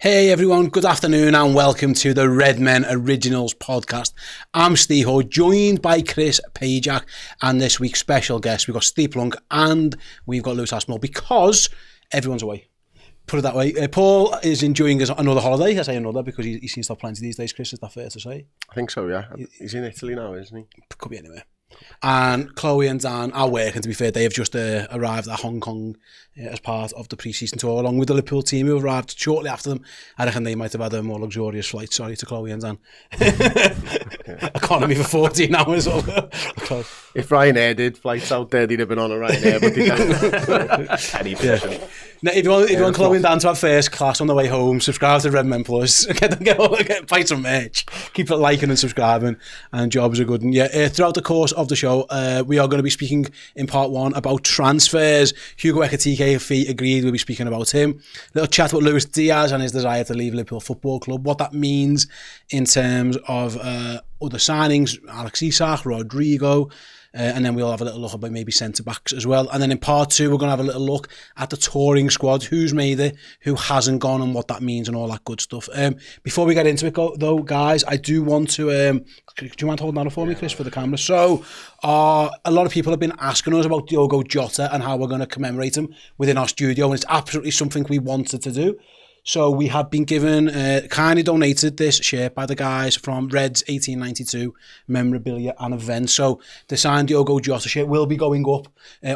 Hey everyone, good afternoon and welcome to the Redmen Originals Podcast. I'm Ste, joined by Chris Pajak, and this week's special guest, we've got Ste Plunkett and we've got Lewis Aspinall because everyone's away. Put it that way. Paul is enjoying another holiday. I say another because he seems to have plenty these days, Chris. Is that fair to say? I think so, yeah. He's in Italy now, isn't he? Could be anywhere. And Chloe and Dan are working, to be fair. They have just arrived at Hong Kong as part of the Preseason tour, along with the Liverpool team who arrived shortly after them. I reckon they might have had a more luxurious flight. Sorry to Chloe and Dan. Economy for 14 hours. If Ryanair did flights out there, they'd have been on a Ryanair, but they don't. Any position. Now, if you want Chloe and Dan to have first class on the way home, subscribe to Redmen Plus, buy some merch, keep it liking and subscribing, and jobs are good. And yeah, throughout the course of the show, we are going to be speaking in part one about transfers. Hugo Ekitike, if he agreed, we'll be speaking about him. Little chat about Luis Diaz and his desire to leave Liverpool Football Club, what that means in terms of other signings, Alex Isak, Rodrigo, and then we'll have a little look about maybe centre-backs as well. And then in part two, we're going to have a little look at the touring squad, who's made it, who hasn't gone, and what that means and all that good stuff. Before we get into it, though, guys, I do want to... do you mind holding that up for me, Chris, for the camera? So, a lot of people have been asking us about Diogo Jota and how we're going to commemorate him within our studio, and it's absolutely something we wanted to do. So we have been given, kindly donated this shirt by the guys from Reds 1892 Memorabilia and Events. So the signed Diogo Jota shirt will be going up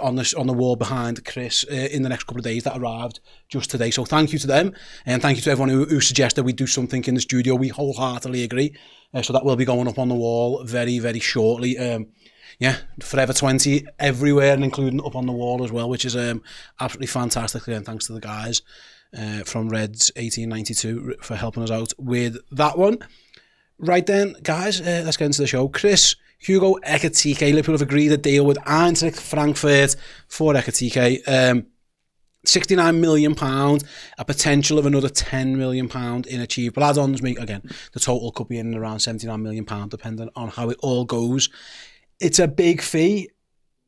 on the wall behind Chris in the next couple of days. That arrived just today. So thank you to them, and thank you to everyone who suggested we do something in the studio. We wholeheartedly agree. So that will be going up on the wall very, very shortly. Yeah, Forever 20 everywhere and including up on the wall as well, which is absolutely fantastic. And thanks to the guys from Reds 1892 for helping us out with that one. Right then, guys, let's get into the show. Chris, Hugo Ekitike, Liverpool have agreed a deal with Eintracht Frankfurt for Ekitike. £69 million, a potential of another £10 million in achievable add-ons. Again, the total could be in around £79 million, depending on how it all goes. It's a big fee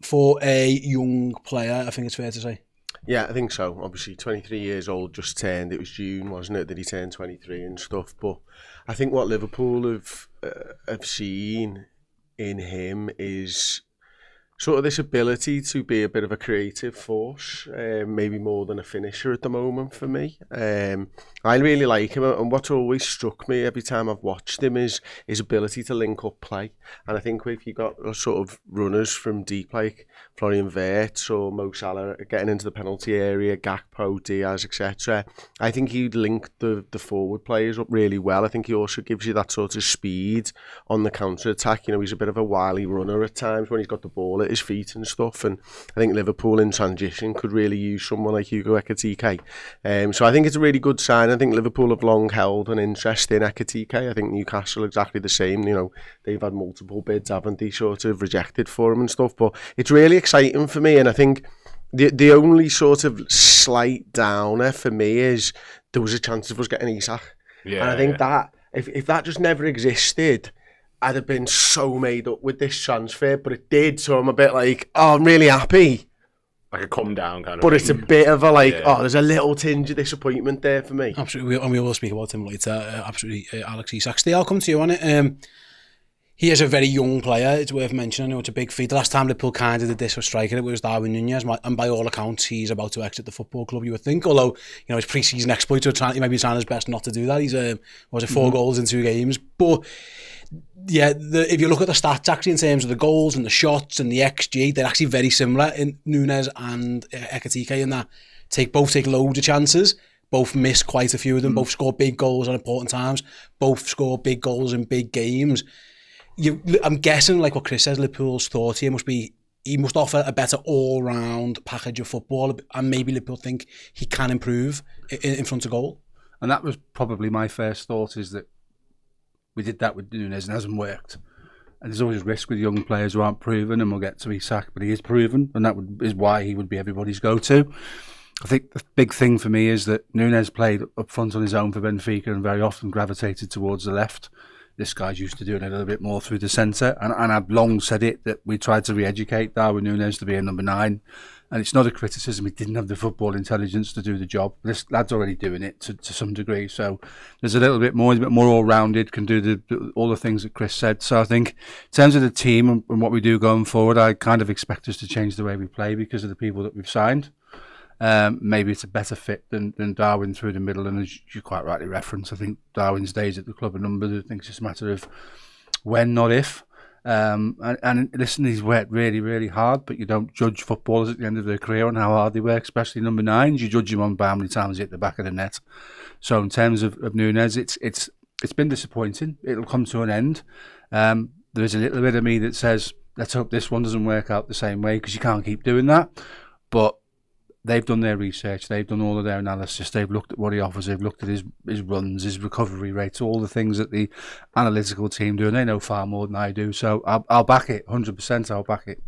for a young player, I think it's fair to say. Yeah, I think so. Obviously, 23 years old, just turned. It was June, wasn't it, that he turned 23 and stuff. But I think what Liverpool have seen in him is sort of this ability to be a bit of a creative force, maybe more than a finisher at the moment for me. I really like him, and what's always struck me every time I've watched him is his ability to link up play. And I think if you got sort of runners from deep like Florian Wirtz or Mo Salah getting into the penalty area, Gakpo, Diaz, etc., I think he'd link the forward players up really well. I think he also gives you that sort of speed on the counter-attack. You know, he's a bit of a wily runner at times when he's got the ball at his feet and stuff, and I think Liverpool in transition could really use someone like Hugo Ekitike. So I think it's a really good sign. I think Liverpool have long held an interest in Ekitike. I think Newcastle exactly the same. You know, they've had multiple bids, haven't they, sort of rejected for him and stuff, but it's really exciting for me. And I think the only sort of slight downer for me is there was a chance of us getting Isak. Yeah, and I think that if that just never existed, I'd have been so made up with this transfer, but it did, so I'm a bit like, oh, I'm really happy. Like a come down kind of but thing. It's a bit of a there's a little tinge of disappointment there for me. Absolutely, and we will speak about him later. Absolutely, Alex Isak. I'll come to you on it. He is a very young player, it's worth mentioning. I know it's a big feat. The last time Liverpool kind of did this for striker, it was Darwin Núñez, and by all accounts, he's about to exit the football club, you would think. Although, you know, his pre-season exploits, he might be trying his best not to do that. He's 4 goals in 2 games. But yeah, if you look at the stats actually in terms of the goals and the shots and the XG, they're actually very similar in Núñez and Ekitike in that both take loads of chances, both miss quite a few of them, both score big goals at important times, both score big goals in big games. I'm guessing, like what Chris says, Liverpool's thought here must be he must offer a better all-round package of football, and maybe Liverpool think he can improve in front of goal. And that was probably my first thought, is that we did that with Núñez and it hasn't worked. And there's always risk with young players who aren't proven, and we'll get to Isak, but he is proven, and that is why he would be everybody's go-to. I think the big thing for me is that Núñez played up front on his own for Benfica and very often gravitated towards the left. this guy's used to doing it a little bit more through the centre. And I've long said it, that we tried to re-educate Darwin Núñez to be a number 9. And it's not a criticism. He didn't have the football intelligence to do the job. This lad's already doing it to some degree. So there's a little bit more. He's a bit more all-rounded, can do all the things that Chris said. So I think in terms of the team and what we do going forward, I kind of expect us to change the way we play because of the people that we've signed. Maybe it's a better fit than Darwin through the middle. And as you quite rightly reference, I think Darwin's days at the club are numbered. I think it's just a matter of when, not if. And listen, he's worked really, really hard, but you don't judge footballers at the end of their career on how hard they work, especially number 9s. You judge him on how many times he hit the back of the net. So in terms of Núñez, it's been disappointing. It'll come to an end. There is a little bit of me that says, let's hope this one doesn't work out the same way, because you can't keep doing that. But they've done their research, they've done all of their analysis, they've looked at what he offers, they've looked at his runs, his recovery rates, all the things that the analytical team do, and they know far more than I do. So I'll back it, 100%. I'll back it.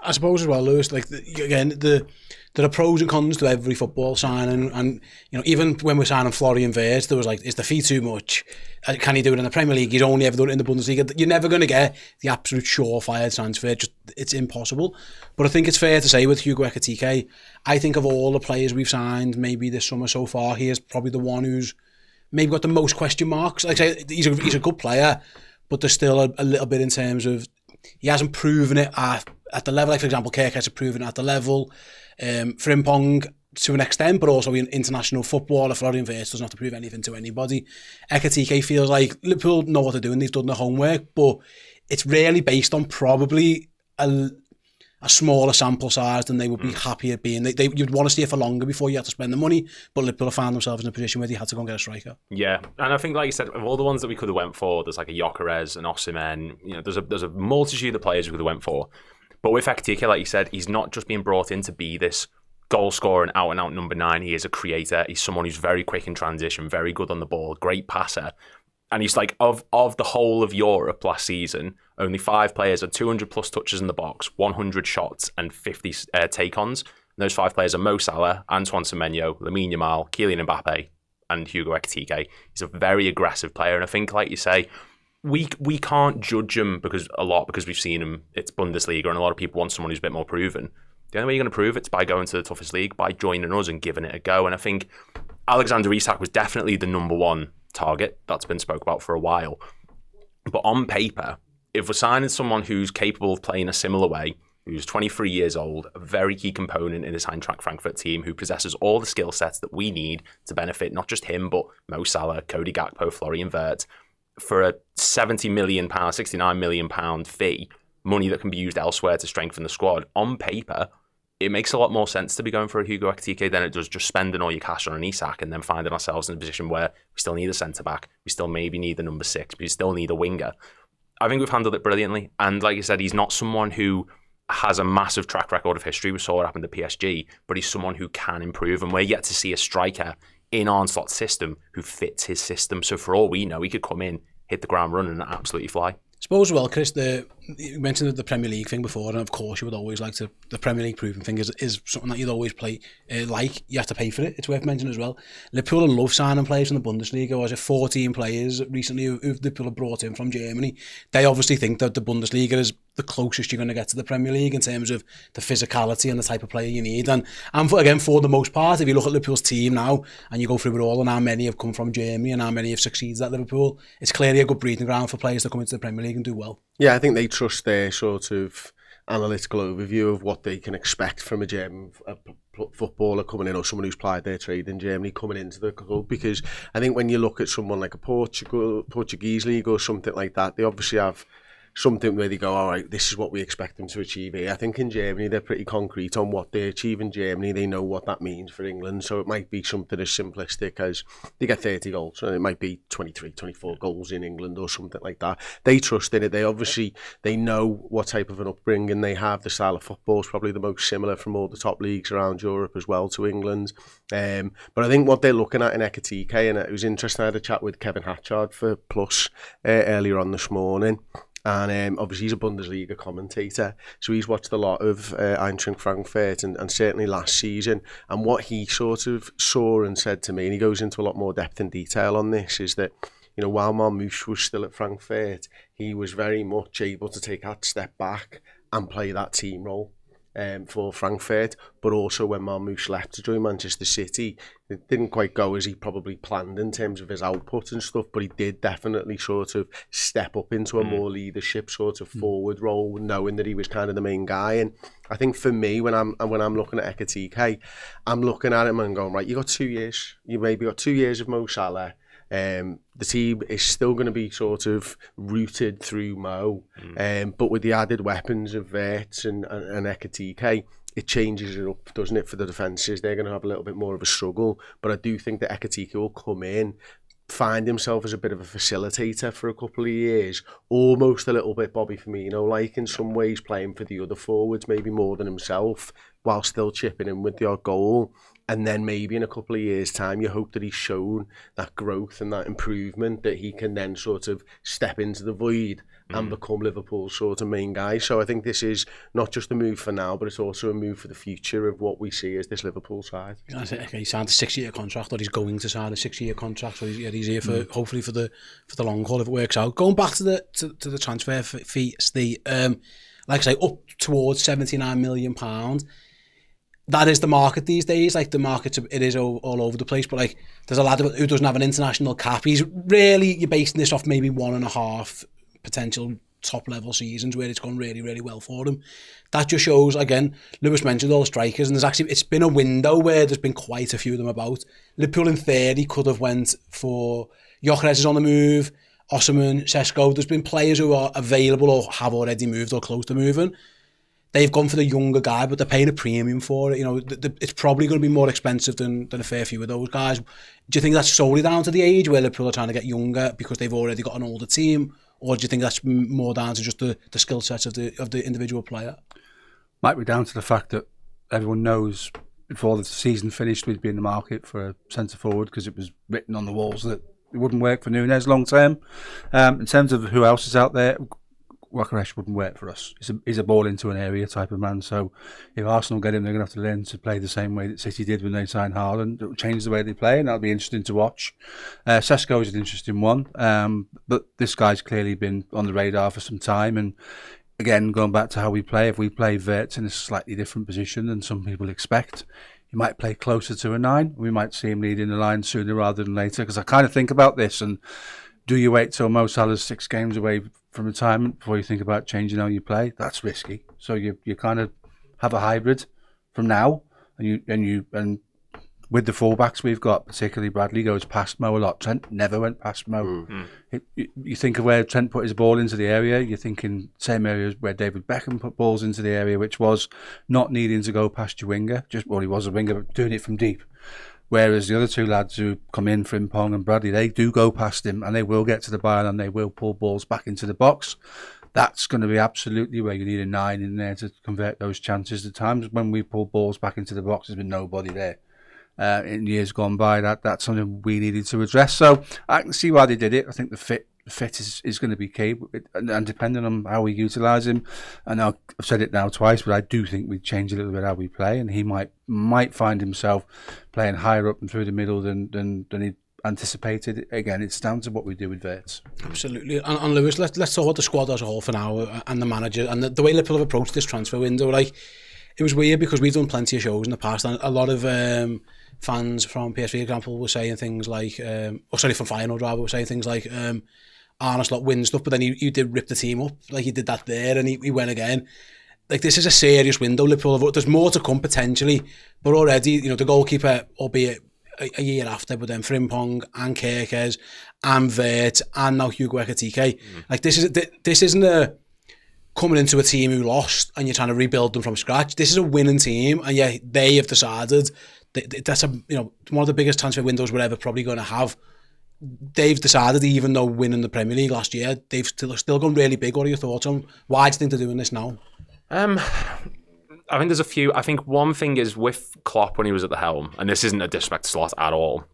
I suppose as well, Lewis, like there are pros and cons to every football signing, and you know, even when we're signing Florian Wirtz, there was like, is the fee too much? Can he do it in the Premier League? He's only ever done it in the Bundesliga. You're never going to get the absolute surefire transfer. It's impossible. But I think it's fair to say with Hugo Ekitike, I think of all the players we've signed maybe this summer so far, he is probably the one who's maybe got the most question marks. Like I say, he's a good player, but there's still a little bit in terms of he hasn't proven it at the level. Like, for example, Kirk has proven it at the level. Frimpong to an extent, but also in international football, Florian Wirtz doesn't have to prove anything to anybody. Ekitike feels like Liverpool know what they're doing, they've done their homework, but it's really based on probably a smaller sample size than they would be happy at being. You'd want to stay for longer before you had to spend the money, but Liverpool found themselves in a position where they had to go and get a striker. Yeah, and I think, like you said, of all the ones that we could have went for, there's like a Gyökeres, an Osimhen, you know, there's a multitude of players we could have went for. But with Ekitike, like you said, he's not just being brought in to be this goal scorer and out number 9. He is a creator. He's someone who's very quick in transition, very good on the ball, great passer. And he's like, of the whole of Europe last season, only 5 players had 200 plus touches in the box, 100 shots and 50 take-ons. And those 5 players are Mo Salah, Antoine Semenyo, Lamine Yamal, Kylian Mbappe, and Hugo Ekitike. He's a very aggressive player. And I think, like you say, we can't judge him because we've seen him. It's Bundesliga, and a lot of people want someone who's a bit more proven. The only way you're going to prove it's by going to the toughest league, by joining us and giving it a go. And I think Alexander Isak was definitely the number 1 target. That's been spoke about for a while. But on paper, if we're signing someone who's capable of playing a similar way, who's 23 years old, a very key component in this Eintracht Frankfurt team, who possesses all the skill sets that we need to benefit not just him, but Mo Salah, Cody Gakpo, Florian Wirtz, for a £70 million, £69 million fee, money that can be used elsewhere to strengthen the squad, on paper, it makes a lot more sense to be going for a Hugo Ekitike than it does just spending all your cash on an Isak and then finding ourselves in a position where we still need a centre-back, we still maybe need the number 6, but we still need a winger. I think we've handled it brilliantly. And like you said, he's not someone who has a massive track record of history. We saw what happened to PSG, but he's someone who can improve. And we're yet to see a striker in Arne Slot's system who fits his system. So for all we know, he could come in, hit the ground running and absolutely fly. I suppose, well, Chris, you mentioned the Premier League thing before, and of course you would always like to. The Premier League proven thing is something that you'd always play. You have to pay for it. It's worth mentioning as well. Liverpool love signing players from the Bundesliga. Was it 14 players recently who Liverpool have brought in from Germany? They obviously think that the Bundesliga is the closest you're going to get to the Premier League in terms of the physicality and the type of player you need. And for the most part, if you look at Liverpool's team now and you go through it all and how many have come from Germany and how many have succeeded at Liverpool, it's clearly a good breeding ground for players to come into the Premier League and do well. Yeah, I think they trust their sort of analytical overview of what they can expect from a German footballer coming in, or someone who's plied their trade in Germany coming into the club. Because I think when you look at someone like a Portuguese league or something like that, they obviously have something where they go, all right, this is what we expect them to achieve here. I think in Germany, they're pretty concrete on what they achieve in Germany. They know what that means for England. So it might be something as simplistic as they get 30 goals. And it might be 23, 24 goals in England or something like that. They trust in it. They know what type of an upbringing they have. The style of football is probably the most similar from all the top leagues around Europe as well to England. But I think what they're looking at in Ekitike, and it was interesting, I had a chat with Kevin Hatchard for Plus earlier on this morning. And obviously he's a Bundesliga commentator, so he's watched a lot of Eintracht Frankfurt and certainly last season. And what he sort of saw and said to me, and he goes into a lot more depth and detail on this, is that you know, while Marmoush was still at Frankfurt, he was very much able to take that step back and play that team role for Frankfurt. But also when Marmoush left to join Manchester City, it didn't quite go as he probably planned in terms of his output and stuff, but he did definitely sort of step up into a more leadership sort of forward role, knowing that he was kind of the main guy. And I think for me, when I'm looking at Ekitike, I'm looking at him and going, right, you got 2 years. You maybe got 2 years of Mo Salah. The team is still going to be sort of rooted through Mo, but with the added weapons of Wirtz and Ekitike, it changes it up, doesn't it, for the defences? They're going to have a little bit more of a struggle, but I do think that Ekitike will come in, find himself as a bit of a facilitator for a couple of years, almost a little bit Bobby Firmino, like in some ways playing for the other forwards, maybe more than himself, while still chipping in with the odd goal. And then maybe in a couple of years' time, you hope that he's shown that growth and that improvement, that he can then sort of step into the void and become Liverpool's sort of main guy. So I think this is not just a move for now, but it's also a move for the future of what we see as this Liverpool side. I think he signed a 6-year contract, or he's going to sign a 6-year contract. So he's here for hopefully for the long haul if it works out. Going back to the transfer fee, Steve, like I say, up towards £79 million. That is the market these days. Like the market, it is all over the place. But like, there's a lad who doesn't have an international cap. He's really, you're basing this off maybe 1.5 potential top level seasons where it's gone really, really well for him. That just shows, again, Lewis mentioned all the strikers, and it's been a window where there's been quite a few of them about. Liverpool in theory could have went for Gyökeres is on the move, Osimhen, Sesko. There's been players who are available or have already moved or close to moving. They've gone for the younger guy, but they're paying a premium for it. You know, it's probably going to be more expensive than a fair few of those guys. Do you think that's solely down to the age where Liverpool are trying to get younger because they've already got an older team, or do you think that's more down to just the skill sets of the individual player? Might be down to the fact that everyone knows before the season finished we'd be in the market for a centre forward because it was written on the walls that it wouldn't work for Núñez long term. In terms of who else is out there, Gyökeres wouldn't work for us. He's a ball into an area type of man. So if Arsenal get him, they're going to have to learn to play the same way that City did when they signed Haaland. It will change the way they play, and that'll be interesting to watch. Sesko is an interesting one, but this guy's clearly been on the radar for some time. And again, going back to how we play, if we play Wirtz in a slightly different position than some people expect, he might play closer to a 9. We might see him leading the line sooner rather than later. Because I kind of think about this, and do you wait till Mo Salah's 6 games away from retirement before you think about changing how you play? That's risky. So you kind of have a hybrid from now, and with the fullbacks we've got, particularly Bradley goes past Mo a lot. Trent never went past Mo. You think of where Trent put his ball into the area, you're thinking same areas where David Beckham put balls into the area, which was not needing to go past your winger. He was a winger, but doing it from deep. Whereas the other 2 lads who come in, Frimpong and Bradley, they do go past him and they will get to the byline and they will pull balls back into the box. That's going to be absolutely where you need a 9 in there to convert those chances. The times when we pull balls back into the box, there's been nobody there. In years gone by, that's something we needed to address. So I can see why they did it. I think the fit is going to be key, and depending on how we utilise him, and I've said it now twice, but I do think we change a little bit how we play, and he might find himself playing higher up and through the middle than he anticipated. Again, it's down to what we do with Wirtz. Absolutely. And Lewis, let's talk about the squad as a whole for now, and the manager, and the way Liverpool have approached this transfer window. Like, it was weird because we've done plenty of shows in the past, and a lot of fans from PSV, for example, were saying things like, from Feyenoord rather, were saying things like, Arne Slot wins stuff, but then he did rip the team up. Like, he did that there, and he went again. Like, this is a serious window. Liverpool, there's more to come potentially, but already, you know, the goalkeeper, albeit a year after, but then Frimpong and Gyökeres and Wirtz and now Hugo Ekitike. Like, this isn't a coming into a team who lost and you're trying to rebuild them from scratch. This is a winning team, and yeah, they have decided that's one of the biggest transfer windows we're ever probably going to have. They've decided, even though winning the Premier League last year, they've still gone really big. What are your thoughts on why do you think they're doing this now? I think there's a few. I think one thing is with Klopp when he was at the helm, and this isn't a disrespect to Slot at all,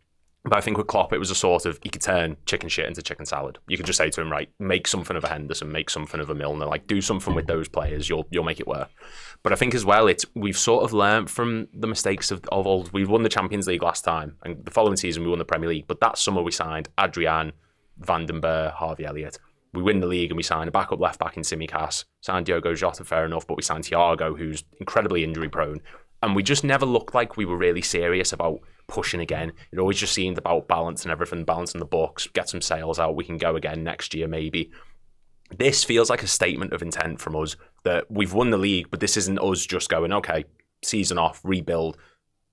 but I think with Klopp it was a sort of, he could turn chicken shit into chicken salad. You could just say to him, right, make something of a Henderson, make something of a Milner, like do something with those players, you'll make it work. But I think as well, we've sort of learned from the mistakes of old. We won the Champions League last time, and the following season we won the Premier League. But that summer we signed Adrian, Van den Beek, Harvey Elliott. We win the league and we sign a backup left back in Tsimikas, sign Diogo Jota, fair enough, but we sign Thiago, who's incredibly injury prone. And we just never looked like we were really serious about pushing again. It always just seemed about balance and everything, balancing the books, get some sales out, we can go again next year maybe. This feels like a statement of intent from us that we've won the league, but this isn't us just going, okay, season off, rebuild.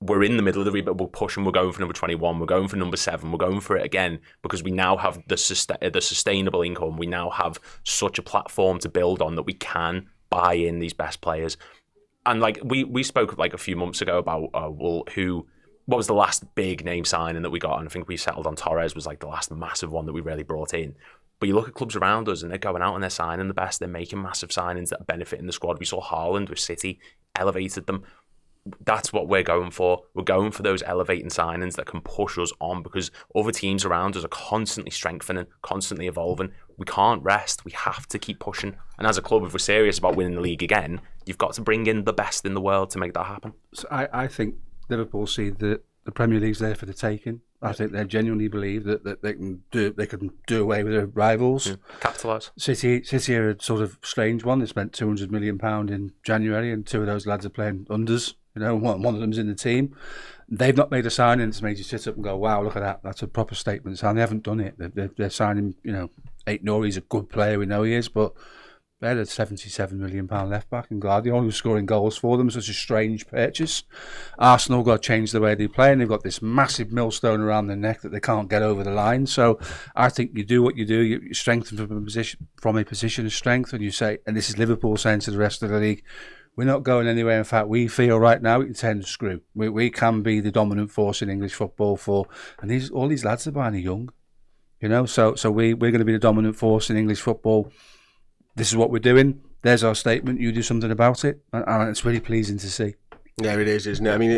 We're in the middle of the rebuild, we're pushing, we're going for number 21, we're going for number 7, we're going for it again because we now have the sustainable income. We now have such a platform to build on that we can buy in these best players. And like we spoke like a few months ago about what was the last big name signing that we got, and I think we settled on Torres was like the last massive one that we really brought in. But you look at clubs around us and they're going out and they're signing the best, they're making massive signings that are benefiting the squad. We saw Haaland with City, elevated them. That's what we're going for. We're going for those elevating signings that can push us on because other teams around us are constantly strengthening, constantly evolving. We can't rest. We have to keep pushing. And as a club, if we're serious about winning the league again, you've got to bring in the best in the world to make that happen. So I think Liverpool see the Premier League's there for the taking. I think they genuinely believe that they can do away with their rivals. Capitalise. City are a sort of strange one. They spent £200 million in January, and 2 of those lads are playing unders. You know, one of them's in the team. They've not made a signing that's made you sit up and go, "Wow, look at that! That's a proper statement." And they haven't done it. They're signing. You know, Aït-Nouri, he's a good player. We know he is, but they had a £77 million left back in Guardiola who's scoring goals for them. Such a strange purchase. Arsenal got to change the way they play, and they've got this massive millstone around their neck that they can't get over the line. So I think you do what you do. You strengthen from a position of strength, and you say, and this is Liverpool saying to the rest of the league, we're not going anywhere. In fact, we feel right now we can turn the screw. We can be the dominant force in English football and all these lads are buying young. You know, so we're going to be the dominant force in English football. This is what we're doing. There's our statement. You do something about it. And it's really pleasing to see. Yeah, it is, isn't it? I mean,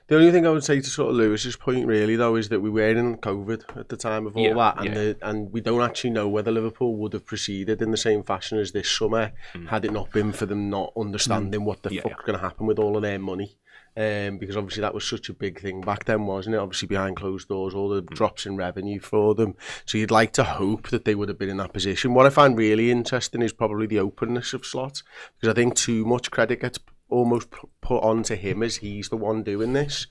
the only thing I would say to sort of Lewis's point really, though, is that we were in COVID at the time of all that. And we don't actually know whether Liverpool would have proceeded in the same fashion as this summer had it not been for them not understanding what the fuck's going to happen with all of their money. Because obviously that was such a big thing back then, wasn't it? Obviously behind closed doors, all the drops in revenue for them. So you'd like to hope that they would have been in that position. What I find really interesting is probably the openness of Slot, because I think too much credit gets almost put onto him as he's the one doing this.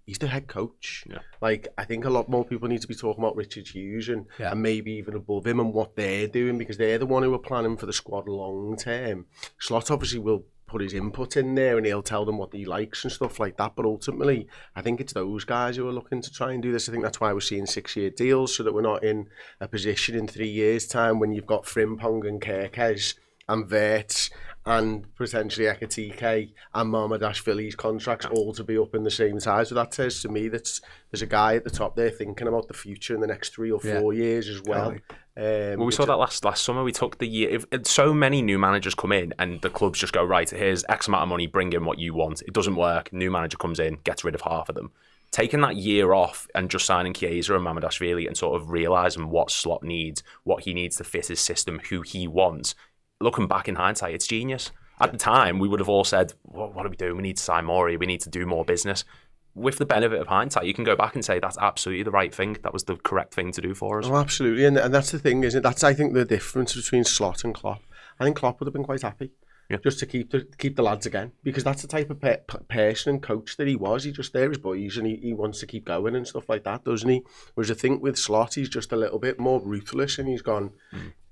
He's the head coach. Yeah. Like, I think a lot more people need to be talking about Richard Hughes and maybe even above him and what they're doing, because they're the one who are planning for the squad long term. Slot obviously will put his input in there and he'll tell them what he likes and stuff like that, but ultimately I think it's those guys who are looking to try and do this. I think that's why we're seeing 6-year deals, so that we're not in a position in 3 years time when you've got Frimpong and Kerkez and Wirtz and potentially Ekitike and Mamardashvili's contracts all to be up in the same time. So that says to me that there's a guy at the top there thinking about the future in the next 3 or 4 years as well. Well, we saw that last summer. We took the year. So many new managers come in and the clubs just go, right, here's X amount of money, bring in what you want. It doesn't work. New manager comes in, gets rid of half of them. Taking that year off and just signing Chiesa and Mamardashvili and sort of realising what Slot needs, what he needs to fit his system, who he wants. Looking back in hindsight, it's genius. At the time, we would have all said, what are we doing? We need to sign Mori. We need to do more business. With the benefit of hindsight, you can go back and say that's absolutely the right thing. That was the correct thing to do for us. Oh, absolutely. And that's the thing, isn't it? That's, I think, the difference between Slot and Klopp. I think Klopp would have been quite happy just to keep the lads again, because that's the type of person and coach that he was. He just, they're his boys and he wants to keep going and stuff like that, doesn't he? Whereas I think with Slot, he's just a little bit more ruthless and he's gone,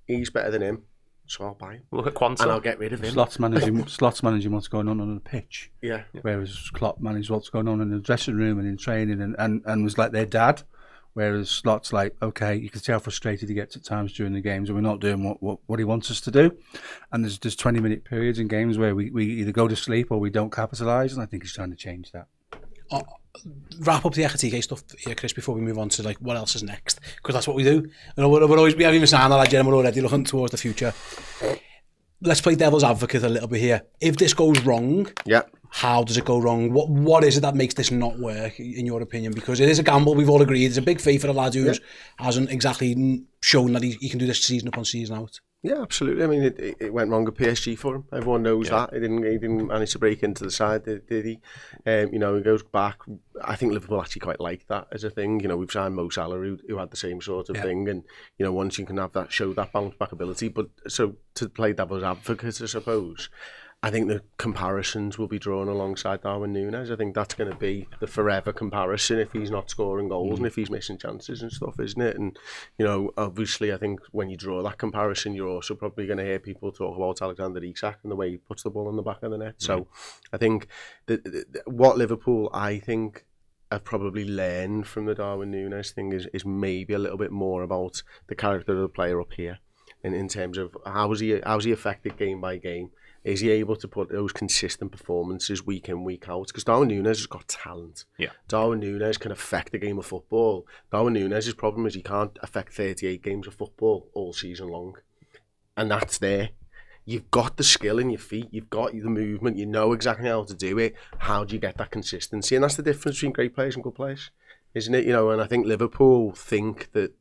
he's better than him. So I'll buy him. Look at Quanta. And I'll get rid of him. Slot's managing what's going on the pitch. Yeah. Whereas Klopp managed what's going on in the dressing room and in training and was like their dad. Whereas Slot's like, okay, you can see how frustrated he gets at times during the games and we're not doing what he wants us to do. And there's 20-minute periods in games where we either go to sleep or we don't capitalise, and I think he's trying to change that. Wrap up the Ekitike stuff here, Chris, before we move on to like what else is next, because that's what we do. You know, we haven't even signed that yet, and we're already looking towards the future. Let's play devil's advocate a little bit here. If this goes wrong, how does it go wrong? What is it that makes this not work, in your opinion? Because it is a gamble, we've all agreed. It's a big fee for a lad who hasn't exactly shown that he can do this season upon season out. Yeah, absolutely. I mean, it went wrong at PSG for him. Everyone knows that. He didn't manage to break into the side, did he? He goes back. I think Liverpool actually quite like that as a thing. We've signed Mo Salah, who had the same sort of thing, and once you can have that, show that bounce back ability. But so to play devil's advocate, I suppose, I think the comparisons will be drawn alongside Darwin Núñez. I think that's going to be the forever comparison if he's not scoring goals and if he's missing chances and stuff, isn't it? And, obviously, I think when you draw that comparison, you're also probably going to hear people talk about Alexander Isak and the way he puts the ball on the back of the net. So I think what Liverpool, I think, have probably learned from the Darwin Núñez thing is maybe a little bit more about the character of the player up here in terms of how's he affected game by game. Is he able to put those consistent performances week in, week out? Because Darwin Núñez has got talent. Yeah. Darwin Núñez can affect the game of football. Darwin Núñez's problem is he can't affect 38 games of football all season long. And that's there. You've got the skill in your feet. You've got the movement. You know exactly how to do it. How do you get that consistency? And that's the difference between great players and good players, isn't it? And I think Liverpool think that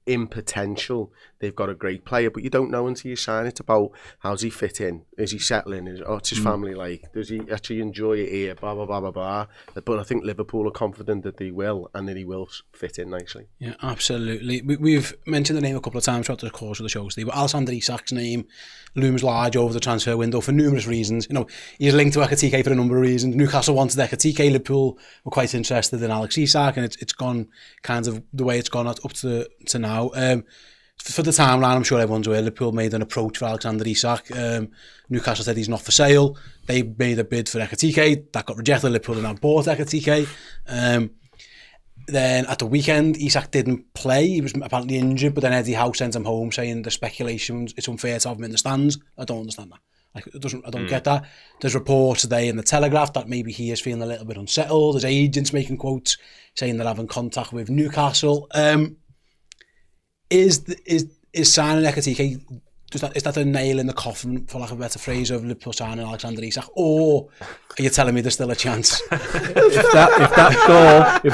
in potential they've got a great player, but you don't know until you sign it about how's he fit in, is he settling, what's his family like, does he actually enjoy it here, blah blah blah blah blah. But I think Liverpool are confident that they will, and that he will fit in nicely. Yeah, absolutely. We've mentioned the name a couple of times throughout the course of the show, Steve, but Alexander Isak's name looms large over the transfer window for numerous reasons. He's linked to Ekitike for a number of reasons. Newcastle wanted Ekitike, Liverpool were quite interested in Alex Isak, and it's gone kind of the way it's gone up to now. For the timeline, I'm sure everyone's aware, Liverpool made an approach for Alexander Isak. Newcastle said he's not for sale. They made a bid for Ekitike. That got rejected. Liverpool now bought Ekitike. Then at the weekend, Isak didn't play. He was apparently injured, but then Eddie Howe sent him home saying the speculations, it's unfair to have him in the stands. I don't understand that. I don't get that. There's reports today in the Telegraph that maybe he is feeling a little bit unsettled. There's agents making quotes saying they're having contact with Newcastle. Is signing Ekitike, is that a nail in the coffin, for lack of a better phrase, of Liverpool signing Alexander Isak, or are you telling me there's still a chance? if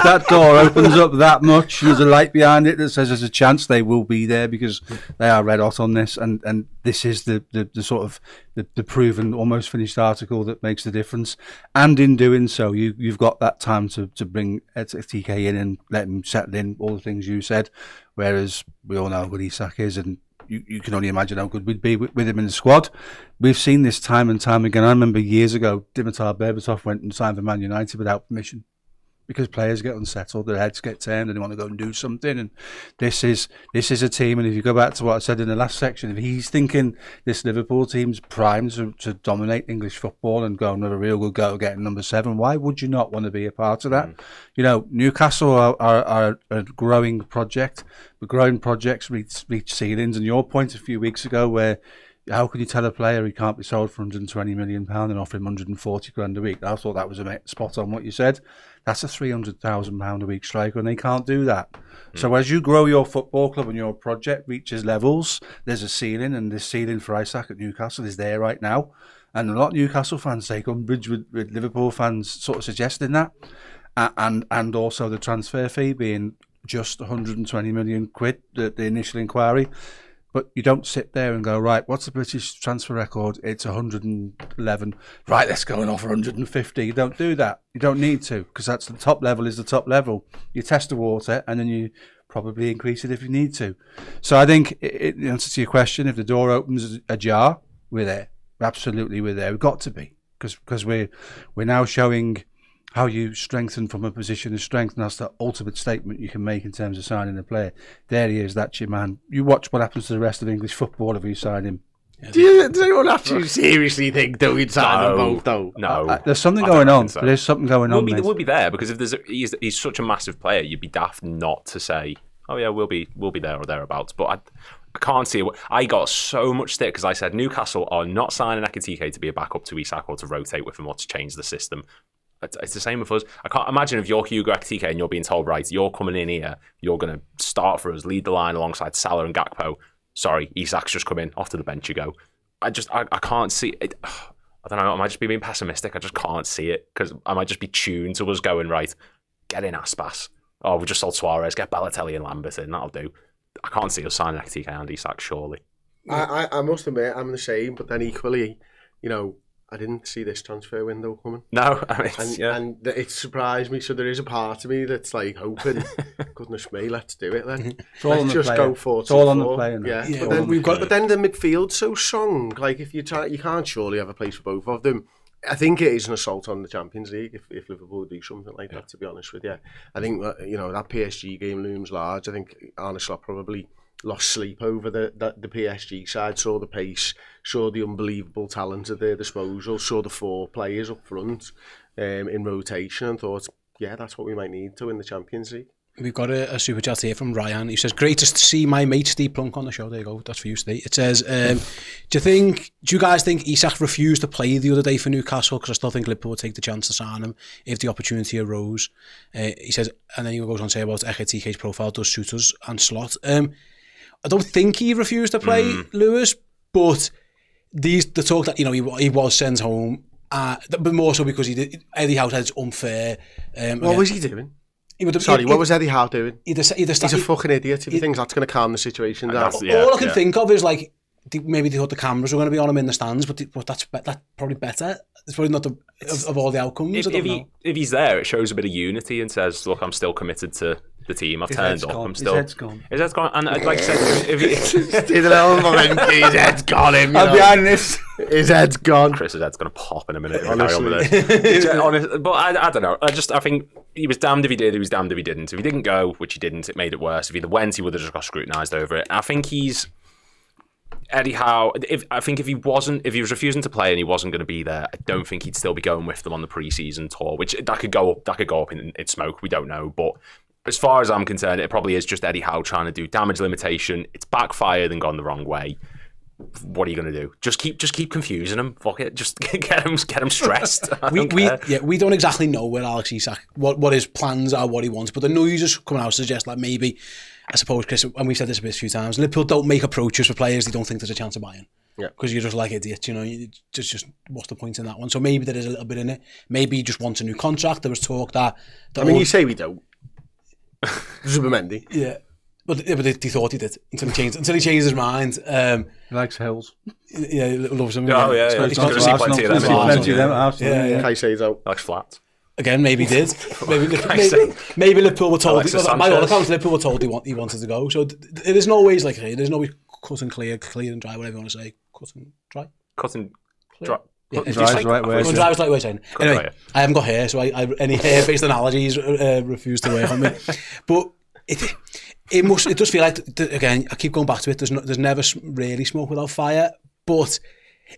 that door opens up that much, there's a light behind it that says there's a chance, they will be there, because they are red hot on this, and this is the sort of the proven, almost finished article that makes the difference. And in doing so, you've got that time to bring TK in and let him settle in, all the things you said, whereas we all know how good Isak is, and you can only imagine how good we'd be with him in the squad. We've seen this time and time again. I remember years ago, Dimitar Berbatov went and signed for Man United without permission, because players get unsettled, their heads get turned, and they want to go and do something. And this is a team, and if you go back to what I said in the last section, if he's thinking this Liverpool team's primed to dominate English football and go and have a real good go at getting number 7, why would you not want to be a part of that? Newcastle are a growing project, but growing projects reach ceilings. And your point a few weeks ago, where how can you tell a player he can't be sold for £120 million and offer him 140 grand a week? I thought that was spot on what you said. That's a £300,000 a week striker, and they can't do that. So as you grow your football club and your project reaches levels, there's a ceiling, and this ceiling for Isak at Newcastle is there right now. And a lot of Newcastle fans take umbrage with Liverpool fans sort of suggesting that, and also the transfer fee being just 120 million quid, the initial inquiry. But you don't sit there and go, right, what's the British transfer record? It's 111. Right, let's go and offer 150. You don't do that. You don't need to, because that's the top level is the top level. You test the water, and then you probably increase it if you need to. So I think, in answer to your question, if the door opens ajar, we're there. Absolutely, we're there. We've got to be, because we're now showing how you strengthen from a position of strength, and that's the ultimate statement you can make in terms of signing a player. There he is, that's your man. You watch what happens to the rest of English football if you sign him. Does anyone actually seriously think that we'd sign them both, though? No. There's something going on. So. There's something going on. It would be there, because if he's such a massive player, you'd be daft not to say, oh yeah, we'll be there or thereabouts. But I can't see it. I got so much stick because I said Newcastle are not signing Ekitike to be a backup to Isak or to rotate with him or to change the system. It's the same with us. I can't imagine if you're Hugo Ekitike and you're being told, right, you're coming in here, you're going to start for us, lead the line alongside Salah and Gakpo. Sorry, Isak's just come in, off to the bench you go. I can't see it. I don't know, I might just be being pessimistic. I just can't see it, because I might just be tuned to us going, right, get in Aspas. Oh, we just sold Suarez, get Balotelli and Lambert in, that'll do. I can't see us signing Ekitike and Isak, surely. I must admit, I'm the same, but then equally, you know, I didn't see this transfer window coming. No, I mean, and it surprised me. So there is a part of me that's like hoping, goodness me, let's do it then. Let's just go 4-2-4. It's all on the player. Yeah, but then the midfield's so strong. Like if you can't surely have a place for both of them. I think it is an assault on the Champions League if Liverpool do something like that. To be honest with you, I think that PSG game looms large. I think Arne Slot probably lost sleep over the PSG side, saw the pace, saw the unbelievable talent at their disposal, saw the 4 players up front in rotation and thought, yeah, that's what we might need to win the Champions League. We've got a super chat here from Ryan. He says, great to see my mate Ste Plunkett on the show. There you go. That's for you, Ste. It says, do you guys think Isak refused to play the other day for Newcastle? Because I still think Liverpool would take the chance to sign him if the opportunity arose. He says, and then he goes on to say about Ekitike's profile does suit us and Slot. I don't think he refused to play Lewis, but the talk that he was sent home, but more so because Eddie Howe said it's unfair. What was he doing? What was Eddie Howe doing? He's a fucking idiot. If he thinks that's going to calm the situation down. All I can think of is like maybe they thought the cameras were going to be on him in the stands, but that's probably better. It's probably not of all the outcomes. If he's there, it shows a bit of unity and says, "Look, I'm still committed to the team. I've turned up. I'm still." His head's gone. His head's gone. And like I said, if he, his head's gone. I'm behind this. His head's gone. Chris's head's going to pop in a minute. But I don't know. I think he was damned if he did. He was damned if he didn't. If he didn't go, which he didn't, it made it worse. If he went, he would have just got scrutinised over it. I think he's Eddie Howe. If he was refusing to play and he wasn't going to be there, I don't think he'd still be going with them on the pre-season tour. Which that could go up in smoke. We don't know, but as far as I'm concerned, it probably is just Eddie Howe trying to do damage limitation. It's backfired and gone the wrong way. What are you going to do? Just keep confusing him. Fuck it. Just get him stressed. We don't exactly know where Alex Isak, what his plans are, what he wants, but the noises coming out suggest like maybe, I suppose, Chris, and we've said this a few times, Liverpool don't make approaches for players they don't think there's a chance of buying. Yeah. Because you're just like idiots, just what's the point in that one? So maybe there is a little bit in it. Maybe he just wants a new contract. There was talk that you say we don't. Zubimendi. Yeah. But they thought he did until he changed his mind. He likes hills. Yeah, he loves them. Oh, yeah. He's going to see plenty of them. Kaise's out. Likes flats. Again, maybe he did. Maybe Liverpool were told. By all accounts, Liverpool were told he wanted to go. So it isn't always like it. There's always cut and clear and dry, whatever you want to say. Cut and dry. Cut and dry. Dry is the right way. Dry is the right way of saying. Anyway, I haven't got hair, so any hair-based analogies refuse to work on me. But it does feel like, again, I keep going back to it, there's never really smoke without fire, but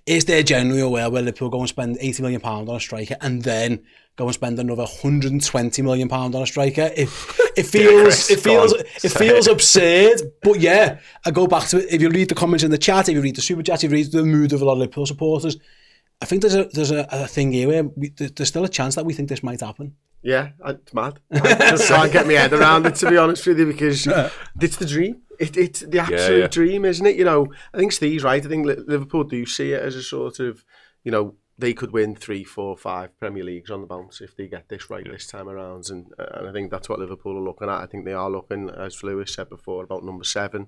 is there generally a way where Liverpool go and spend £80 million on a striker and then go and spend another £120 million on a striker? It feels absurd, but yeah, I go back to it. If you read the comments in the chat, if you read the super chat, if you read the mood of a lot of Liverpool supporters, I think there's a thing here where there's still a chance that we think this might happen. Yeah, it's mad. I just can't get my head around it, to be honest with you, because it's the dream. It's the absolute dream, isn't it? I think Steve's right. I think Liverpool do see it as a sort of, they could win 3, 4, 5 Premier Leagues on the bounce if they get this right this time around. And I think that's what Liverpool are looking at. I think they are looking, as Lewis said before, about number 7.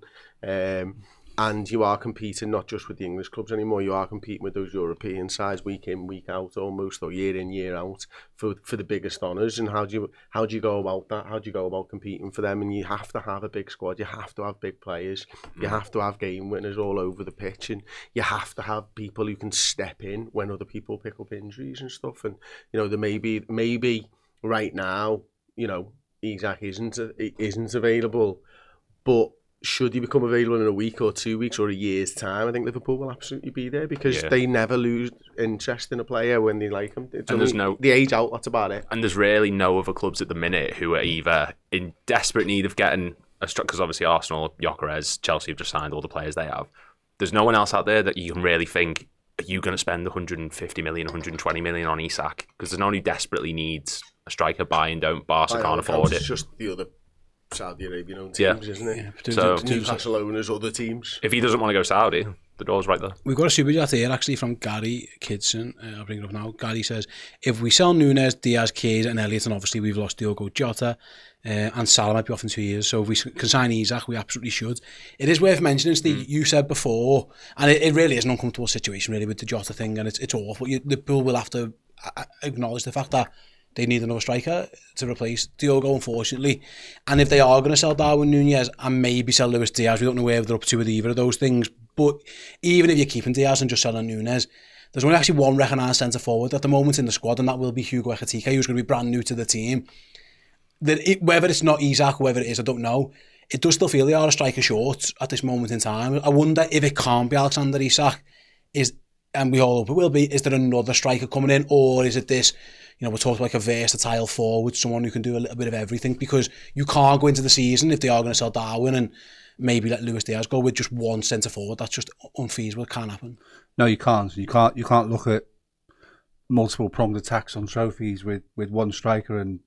And you are competing not just with the English clubs anymore. You are competing with those European sides week in, week out, almost, or year in, year out for the biggest honours. And how do you go about that? How do you go about competing for them? And you have to have a big squad. You have to have big players. You have to have game winners all over the pitch, and you have to have people who can step in when other people pick up injuries and stuff. And there maybe right now, Isak isn't available, but should he become available in a week or 2 weeks or a year's time, I think Liverpool will absolutely be there, because they never lose interest in a player when they like him. It's the age out, that's about it. And there's really no other clubs at the minute who are either in desperate need of getting a struck, because obviously Arsenal, Gyökeres, Chelsea have just signed all the players they have. There's no one else out there that you can really think, are you going to spend 150 million, 120 million on Isak? Because there's no one who desperately needs a striker. Buy and don't. Barca can't afford it. It's just the other Saudi Arabian owned teams, isn't it? So Newcastle owners, other teams. If he doesn't want to go Saudi, the door's right there. We've got a super chat here actually from Gary Kidson. I'll bring it up now. Gary says, if we sell Núñez, Diaz, Keys and Elliott, and obviously we've lost Diogo Jota, and Salah might be off in 2 years, so if we can sign Isak, we absolutely should. It is worth mentioning, Steve, you said before, and it really is an uncomfortable situation really with the Jota thing, and it's awful. Liverpool will have to acknowledge the fact that they need another striker to replace Diogo, unfortunately. And if they are going to sell Darwin Núñez and maybe sell Luis Diaz, we don't know where they're up to with either of those things. But even if you're keeping Diaz and just selling Núñez, there's only actually one recognised centre forward at the moment in the squad, and that will be Hugo Ekitike, who's going to be brand new to the team. Whether it's not Isak, whether it is, I don't know. It does still feel they are a striker short at this moment in time. I wonder if it can't be Alexander Isak, and we all hope it will be, is there another striker coming in, or is it this, we're talking like a versatile forward, someone who can do a little bit of everything, because you can't go into the season if they are going to sell Darwin and maybe let Luis Diaz go with just one centre forward. That's just unfeasible. It can't happen. No, you can't. You can't look at multiple pronged attacks on trophies with one striker and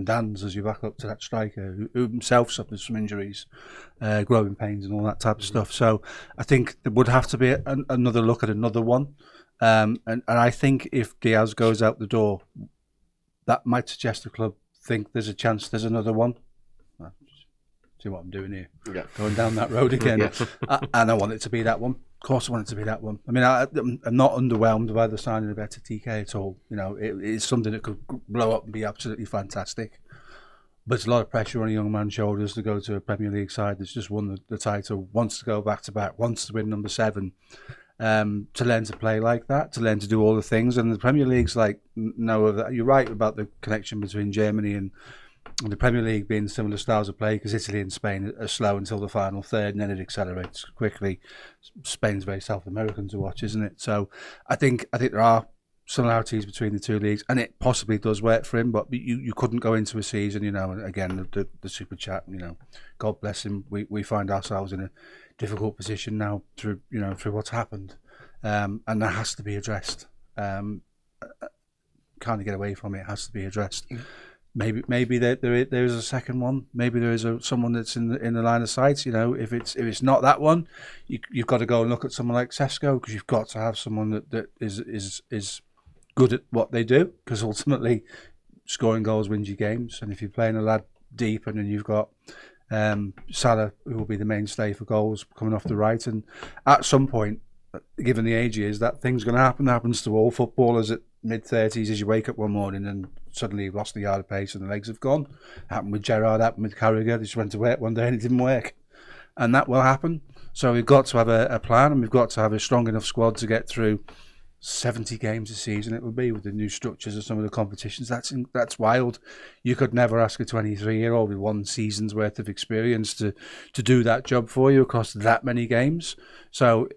Dan's as your backup to that striker who himself suffers from injuries, growing pains and all that type of stuff. So I think there would have to be another look at another one. And I think if Diaz goes out the door, that might suggest the club think there's a chance there's another one. See what I'm doing here? Yeah. Going down that road again. And I want it to be that one. Of course I want it to be that one. I mean, I'm not underwhelmed by the signing of Ekitike at all. It's something that could blow up and be absolutely fantastic. But it's a lot of pressure on a young man's shoulders to go to a Premier League side that's just won the title, wants to go back-to-back, wants to win number 7. To learn to play like that, to learn to do all the things. And the Premier League's like no other. You're right about the connection between Germany and the Premier League being similar styles of play, because Italy and Spain are slow until the final third and then it accelerates quickly. Spain's very South American to watch, isn't it? So I think there are similarities between the two leagues, and it possibly does work for him, but you couldn't go into a season, and again, the super chat, God bless him, we find ourselves in a difficult position now through what's happened, and that has to be addressed. Can't get away from it. It has to be addressed. Maybe there is a second one. Maybe there is someone that's in the line of sight. If it's not that one, you've got to go and look at someone like Sesko, because you've got to have someone that is good at what they do, because ultimately scoring goals wins you games. And if you're playing a lad deep and then you've got Salah, who will be the mainstay for goals coming off the right, and at some point, given the age he is, that thing's going to happen. That happens to all footballers at mid-30s, as you wake up one morning and suddenly you've lost the yard of pace and the legs have gone. Happened with Gerrard, happened with Carragher. They just went to work one day and it didn't work. And that will happen. So we've got to have a plan, and we've got to have a strong enough squad to get through 70 games a season it would be, with the new structures of some of the competitions. That's wild. You could never ask a 23-year-old with one season's worth of experience to do that job for you across that many games. So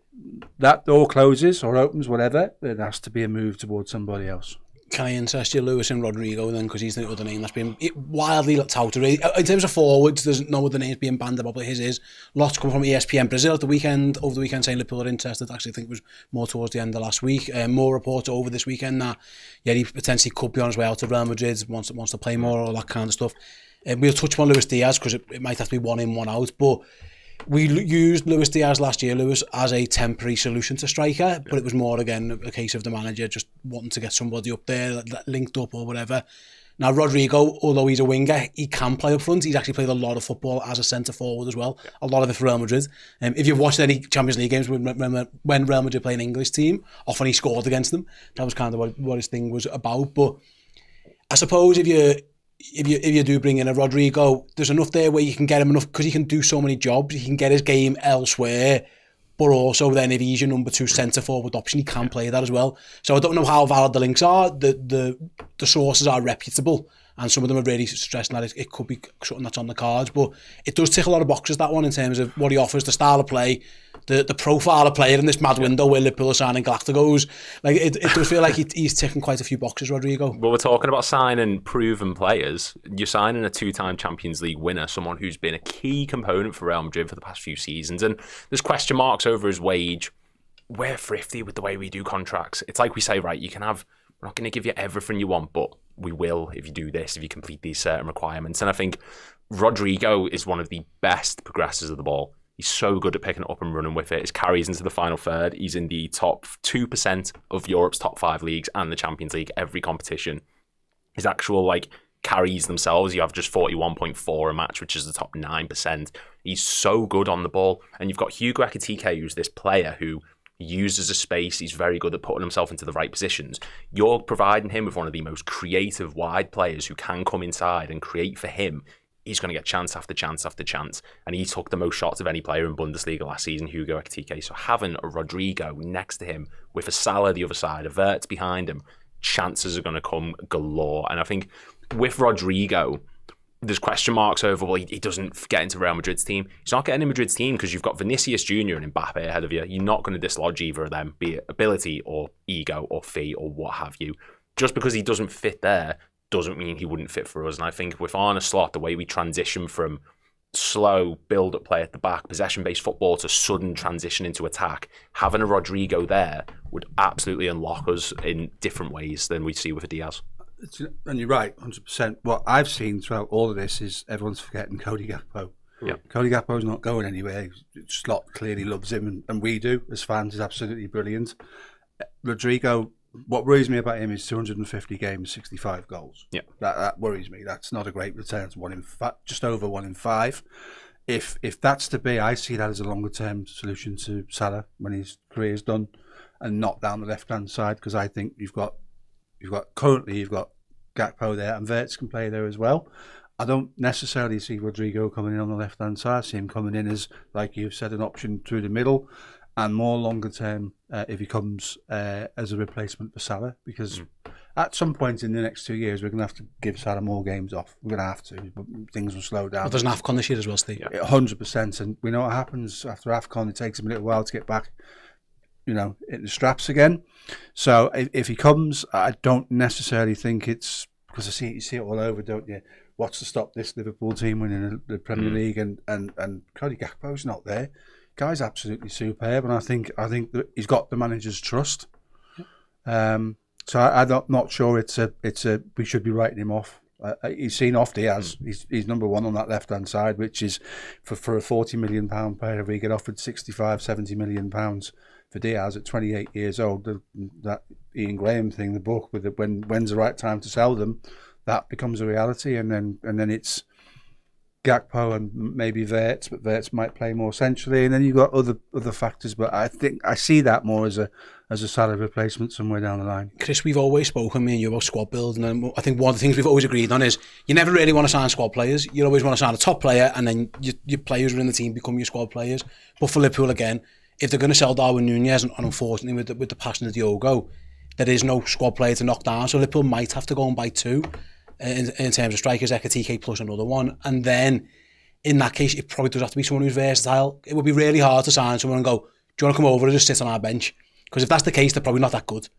that door closes or opens, whatever, there has to be a move towards somebody else. Can I interest you, Lewis and Rodrigo, then, because he's the other name that's been wildly touted. In terms of forwards, there's no other names being banned about, but his is. Lots come from ESPN Brazil over the weekend, saying Liverpool are interested. Actually, I think it was more towards the end of last week. More reports over this weekend that he potentially could be on his way out to Real Madrid, wants to play more, all that kind of stuff. We'll touch on Luis Diaz, because it might have to be one in, one out, but we used Luis Diaz last year, Lewis, as a temporary solution to striker, but it was more, again, a case of the manager just wanting to get somebody up there, linked up or whatever. Now, Rodrigo, although he's a winger, he can play up front. He's actually played a lot of football as a centre forward as well, a lot of it for Real Madrid. If you've watched any Champions League games when Real Madrid play an English team, often he scored against them. That was kind of what his thing was about. But I suppose if you do bring in a Rodrigo, there's enough there where you can get him enough, because he can do so many jobs. He can get his game elsewhere, but also then if he's your number 2 centre forward option, he can play that as well. So I don't know how valid the links are. The sources are reputable, and some of them are really stressing that it could be something that's on the cards. But it does tick a lot of boxes, that one, in terms of what he offers, the style of play, the profile of player in this mad window where Liverpool are signing Galacticos. Like it does feel like he's ticking quite a few boxes, Rodrigo. Well, we're talking about signing proven players. You're signing a 2-time Champions League winner, someone who's been a key component for Real Madrid for the past few seasons, and there's question marks over his wage. We're thrifty with the way we do contracts. It's like we say, right, we're not going to give you everything you want, but we will if you do this, if you complete these certain requirements. And I think Rodrigo is one of the best progressors of the ball. He's so good at picking it up and running with it. His carries into the final third. He's in the top 2% of Europe's top 5 leagues and the Champions League, every competition. His actual carries themselves, you have just 41.4 a match, which is the top 9%. He's so good on the ball. And you've got Hugo Ekitike, who's this player who uses a space. He's very good at putting himself into the right positions. You're providing him with one of the most creative wide players who can come inside and create for him. He's going to get chance after chance after chance. And he took the most shots of any player in Bundesliga last season, Hugo Ekitike. So having a Rodrigo next to him with a Salah the other side, a Wirtz behind him, chances are going to come galore. And I think with Rodrigo, there's question marks over, well, he doesn't get into Real Madrid's team. He's not getting in Madrid's team because you've got Vinicius Jr. and Mbappe ahead of you. You're not going to dislodge either of them, be it ability or ego or fee or what have you. Just because he doesn't fit there doesn't mean he wouldn't fit for us. And I think with Arne Slot, the way we transition from slow build-up play at the back, possession-based football to sudden transition into attack, having a Rodrigo there would absolutely unlock us in different ways than we see with a Diaz. And you're right, 100%. What I've seen throughout all of this is everyone's forgetting Cody Gakpo. Yeah. Cody Gakpo's not going anywhere. Slot clearly loves him, and we do as fans. He's absolutely brilliant. Rodrigo, what worries me about him is 250 games, 65 goals. Yeah, that worries me. That's not a great return. It's just over 1 in 5. If that's to be, I see that as a longer term solution to Salah when his career's done, and not down the left hand side, because I think you've got Gakpo there, and Wirtz can play there as well. I don't necessarily see Rodrigo coming in on the left hand side. I see him coming in as, like you've said, an option through the middle, and more longer term if he comes as a replacement for Salah, because at some point in the next 2 years we're going to have to give Salah more games off. We're going to have to, but things will slow down. Well, there's an AFCON this year as well, Steve. 100%, and we know what happens after AFCON. It takes him a little while to get back, in the straps again. So if he comes, I don't necessarily think it's, because you see it all over, don't you? What's to stop this Liverpool team winning the Premier League? And Cody Gakpo's not there. Guy's absolutely superb, and I think that he's got the manager's trust. So I'm not sure it's a we should be writing him off. He's seen off Diaz. He's number one on that left hand side, which is for a £40 million player. If he get offered £65-70 million for Diaz at 28 years old, that Ian Graham thing, the book with when's the right time to sell them, that becomes a reality, and then it's Gakpo and maybe Wirtz, but Wirtz might play more centrally, and then you've got other factors. But I think I see that more as a Salah replacement somewhere down the line. Chris, we've always spoken, me and you, about squad building, and I think one of the things we've always agreed on is you never really want to sign squad players. You always want to sign a top player, and then your players within the team become your squad players. But for Liverpool, again, if they're going to sell Darwin Núñez, and unfortunately with the passing of Diogo, there is no squad player to knock down, so Liverpool might have to go and buy 2 in terms of strikers, Ekitike plus another one, and then in that case it probably does have to be someone who's versatile. It would be really hard to sign someone and go, do you want to come over and just sit on our bench? Because if that's the case, they're probably not that good.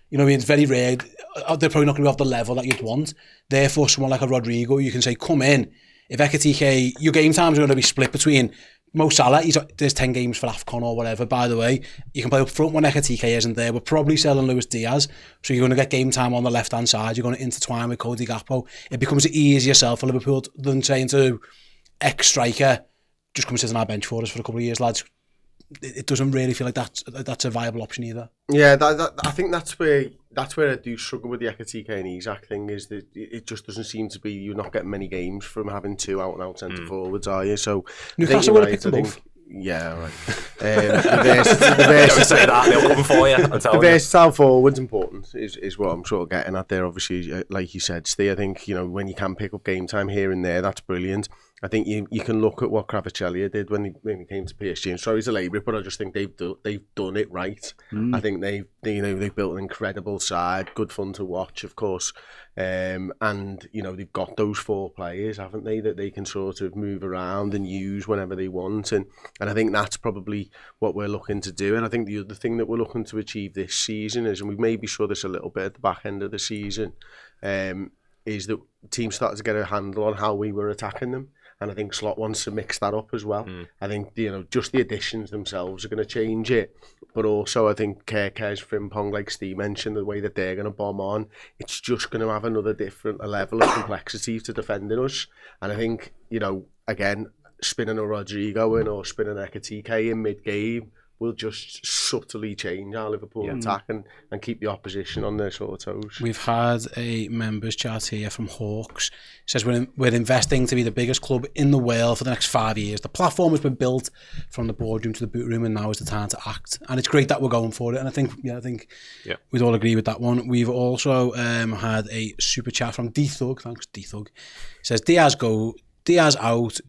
You know what I mean? It's very rare. They're probably not going to be off the level that you'd want. Therefore, someone like a Rodrigo, you can say, come in. If Ekitike, your game times are going to be split between Mo Salah, there's 10 games for AFCON or whatever, by the way. You can play up front when Ekitike isn't there. We're probably selling Luis Diaz, so you're going to get game time on the left-hand side. You're going to intertwine with Cody Gakpo. It becomes an easier sell for Liverpool than saying to ex-striker, just come sit on our bench for us for a couple of years, lads. It doesn't really feel like that's a viable option either. Yeah, I think that's where I do struggle with the Ekitike and Isak thing, is that it just doesn't seem to be, you're not getting many games from having 2 out-and-out centre forwards, are you? So Newcastle would have picked them both. Yeah, right. The versatile forward's important, is what I'm sort of getting at there. Obviously, like you said, Steve, I think, when you can pick up game time here and there, that's brilliant. I think you can look at what Kvaratskhelia did when he came to PSG. I'm sorry to labour it, but I just think they've done it right. I think they've built an incredible side, good fun to watch, of course. And they've got those 4 players, haven't they, that they can sort of move around and use whenever they want, and I think that's probably what we're looking to do. And I think the other thing that we're looking to achieve this season is, and we maybe saw this a little bit at the back end of the season, is that teams started to get a handle on how we were attacking them. And I think Slot wants to mix that up as well. I think, just the additions themselves are going to change it. But also, I think Kerkez, Frimpong, like Steve mentioned, the way that they're going to bomb on, it's just going to have a level of complexity to defending us. And I think, again, spinning a Rodrigo in or spinning Ekitike in mid-game will just subtly change our Liverpool attack and keep the opposition on their sort of toes. We've had a members chat here from Hawks. It says we're investing to be the biggest club in the world for the next 5 years. The platform has been built from the boardroom to the boot room, and now is the time to act. And it's great that we're going for it. And I think we'd all agree with that one. We've also had a super chat from D-Thug. Thanks, D-Thug. It says Diaz out,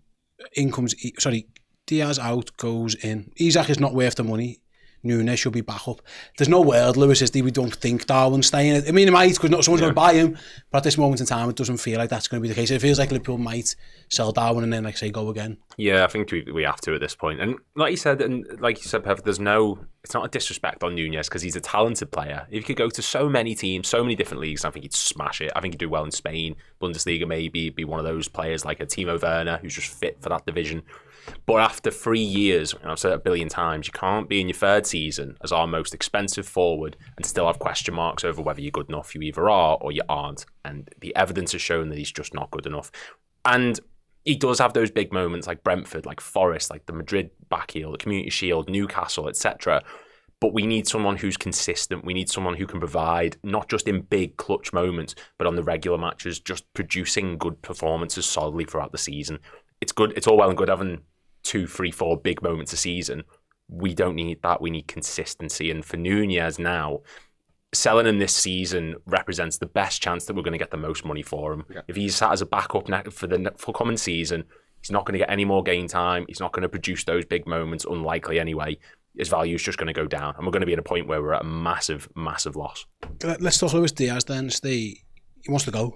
Diaz out, goes in. Isak is not worth the money. Nunes should be back up. There's no world, Lewis, is there? We don't think Darwin's staying. I mean, it might, because someone's going to buy him, but at this moment in time, it doesn't feel like that's going to be the case. It feels like Liverpool might sell Darwin and then, like, say, go again. Yeah, I think we have to at this point. And like you said, Perfect, it's not a disrespect on Nunes because he's a talented player. If he could go to so many teams, so many different leagues, I think he'd smash it. I think he'd do well in Spain, Bundesliga maybe, be one of those players like a Timo Werner who's just fit for that division. But after 3 years, and I've said it a billion times, you can't be in your third season as our most expensive forward and still have question marks over whether you're good enough. You either are or you aren't. And the evidence has shown that he's just not good enough. And he does have those big moments like Brentford, like Forest, like the Madrid back heel, the Community Shield, Newcastle, etc. But we need someone who's consistent. We need someone who can provide, not just in big clutch moments, but on the regular matches, just producing good performances solidly throughout the season. It's good. It's all well and good having 2, 3, 4 big moments a season. We don't need that. We need consistency. And for Nunez now, selling him this season represents the best chance that we're going to get the most money for him. Yeah. If he's sat as a backup for the coming season, he's not going to get any more game time. He's not going to produce those big moments, unlikely anyway. His value is just going to go down. And we're going to be at a point where we're at a massive, massive loss. Let's talk Luis Diaz then. He wants to go.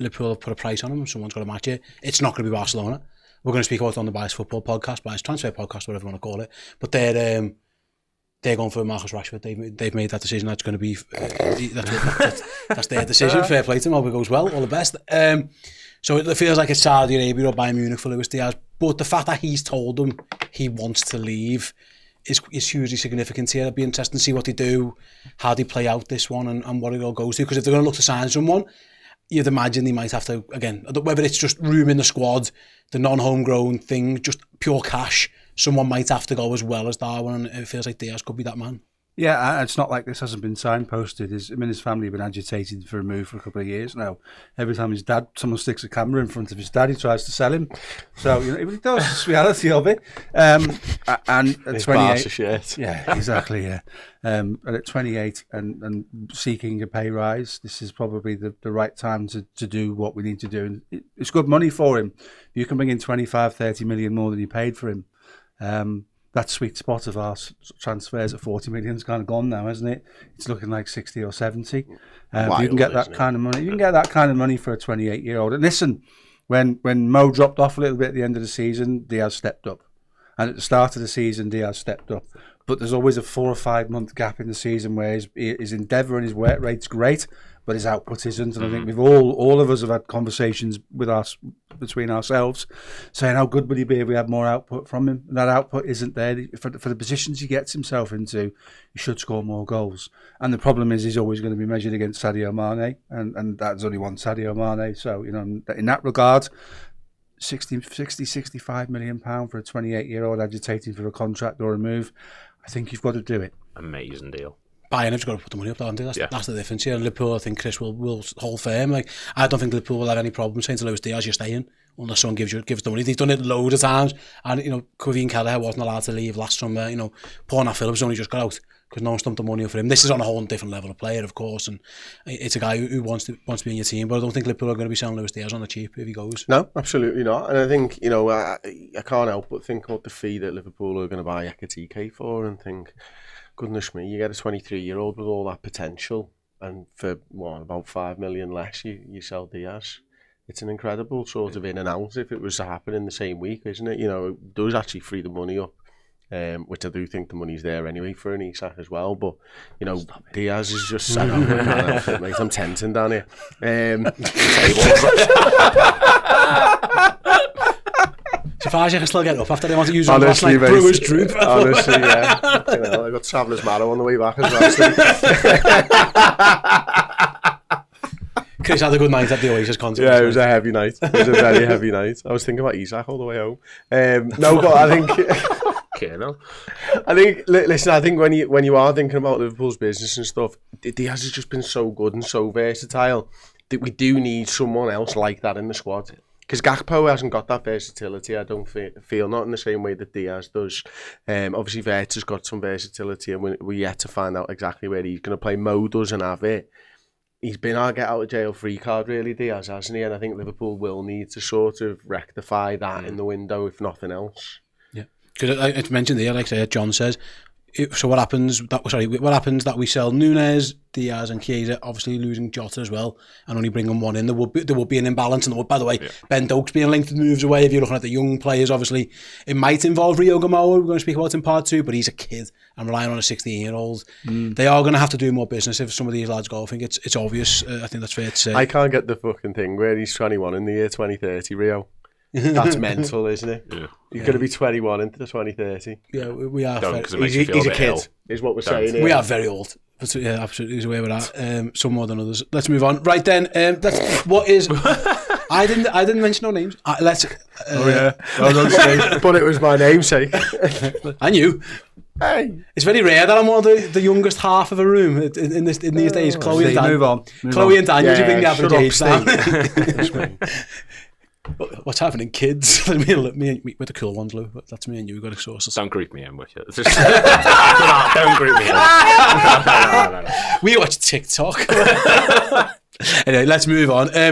Liverpool have put a price on him. Someone's got to match it. It's not going to be Barcelona. We're going to speak about it on the Bias Football podcast, Bias Transfer podcast, whatever you want to call it. But they're going for Marcus Rashford. They've made that decision. That's going to be that's their decision. Fair play to them. Hope it goes well. All the best. So it feels like it's Saudi Arabia or Bayern Munich for Luis Diaz. But the fact that he's told them he wants to leave is hugely significant here. It'll be interesting to see what they do, how they play out this one, and what it all goes to. Because if they're going to look to sign someone, you'd imagine they might have to, again, whether it's just room in the squad, the non-homegrown thing, just pure cash, someone might have to go as well as Darwin, and it feels like Diaz could be that man. Yeah, it's not like this hasn't been signposted. His family have been agitated for a move for a couple of years now. Every time someone sticks a camera in front of his dad, he tries to sell him. So, it does, it's the reality of it. And at 28... Yeah, exactly, yeah. And at 28 and seeking a pay rise, this is probably the right time to do what we need to do. And it's good money for him. You can bring in 25, 30 million more than you paid for him. That sweet spot of our transfers at 40 million is kind of gone now, hasn't it? It's looking like 60 or 70. You can get that kind of money. You can get that kind of money for a 28-year-old. And listen, when Mo dropped off a little bit at the end of the season, Diaz stepped up. And at the start of the season, Diaz stepped up. But there's always a 4 or 5 month gap in the season where his endeavour and his work rate's great, but his output isn't. And I think we've all of us have had conversations between ourselves saying how good would he be if we had more output from him. And that output isn't there. For the positions he gets himself into, he should score more goals. And the problem is he's always going to be measured against Sadio Mane, and that's only one Sadio Mane. So, in that regard, 65 million pound for a 28-year-old agitating for a contract or a move, I think you've got to do it. Amazing deal. Bayern have got to put the money up, haven't they? That's the difference here. And Liverpool, I think Chris will hold firm. Like, I don't think Liverpool will have any problem saying to Luis Diaz, you're staying, unless someone gives the money. They've done it loads of times. And, Kevin Kelleher wasn't allowed to leave last summer. Paul Nat Phillips only just got out because no one stumped the money up for him. This is on a whole different level of player, of course, and it's a guy who wants to be in your team. But I don't think Liverpool are going to be selling Luis Diaz on the cheap if he goes. No, absolutely not. And I think, I can't help but think about the fee that Liverpool are going to buy Ekitike for and think, goodness me, you get a 23-year-old with all that potential, and for about 5 million less, you sell Diaz. It's an incredible sort of in and out if it was to happen in the same week, isn't it? It does actually free the money up, which I do think the money's there anyway for an Isak as well. But Diaz is just set up, man. Mate, I'm tenting down here. So far as you can still get up after they want to use one last night, Brewer's droop. Honestly, yeah. I got Traveller's Marrow on the way back as well. Chris had a good night at the Oasis concert. Yeah, it was a heavy night. It was a very heavy night. I was thinking about Isak all the way home. No, but I think... Listen, I think when you are thinking about Liverpool's business and stuff, Diaz has just been so good and so versatile that we do need someone else like that in the squad. Because Gakpo hasn't got that versatility, I don't feel, not in the same way that Diaz does. Obviously, Vert's got some versatility, and we're yet to find out exactly where he's going to play. Mo doesn't have it. He's been our get-out-of-jail-free card, really, Diaz, hasn't he? And I think Liverpool will need to sort of rectify that in the window, if nothing else. Because I mentioned there, like I said, John says, so what happens that we sell Núñez, Diaz and Chiesa, obviously losing Jota as well, and only bringing one in, there will be an imbalance. And by the way, Ben Doak's being linked to moves away. If you're looking at the young players, obviously, it might involve Rio Gamoa, we're going to speak about in part 2, but he's a kid and relying on a 16-year-old. They are going to have to do more business if some of these lads go. I think it's obvious. I think that's fair to say. I can't get the fucking thing where he's 21 in the year 2030, Rio. That's mental, isn't it? Yeah. He's going to be 21 into the 2030. Yeah, we are. He's a kid, is what we're saying here. We are very old. But yeah, absolutely, there's a way with that. Some more than others. Let's move on. Right then, what is... I didn't mention no names. Let's... But it was my namesake. I knew. Hey. It's very rare that I'm one of the youngest half of a room in these days. Chloe and Dan. Move on. Chloe and Dan usually bring the average age down. What's happening, kids? me with the cool ones, Lou. That's me and you. We've got to source. Don't group me in with you. Don't group me in. No. We watch TikTok. Anyway, let's move on. I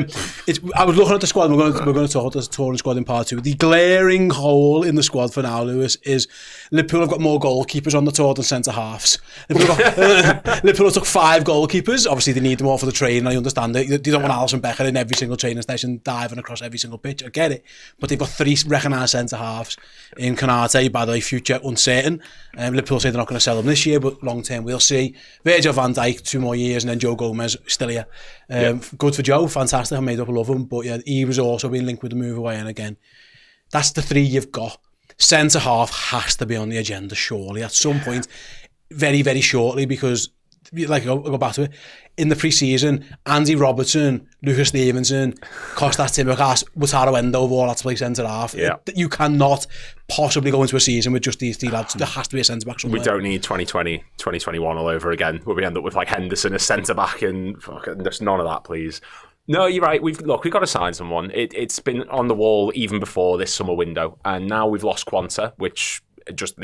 was looking at the squad. We're going to talk about the touring squad in part 2. The glaring hole in the squad for now, Lewis, is Liverpool have got more goalkeepers on the tour than centre halves. Liverpool took 5 goalkeepers. Obviously, they need them all for the training. I understand it. They don't want Alisson Becker in every single training session, diving across every single pitch. I get it, but they've got 3 recognised centre halves in Konate. By the way, future uncertain. Liverpool say they're not going to sell them this year, but long term we'll see. Virgil van Dijk 2 more years, and then Joe Gomez still here. Good for Joe, fantastic. I made up, I love him, but yeah, he was also being linked with the move away. And again, that's the 3 you've got. Centre half has to be on the agenda surely at some point, very very shortly, because like I'll go back to it. In the pre-season, Andy Robertson, Lucas Stevenson, Kostas Tsimikas, Wataru Endo have all had to play centre half. Yeah. You cannot possibly go into a season with just these 3 lads. There has to be a centre back somewhere. We don't need 2020, 2021 all over again, where we end up with like Henderson as centre back and just none of that, please. No, you're right. We've got to sign someone. It's been on the wall even before this summer window, and now we've lost Quanta, which just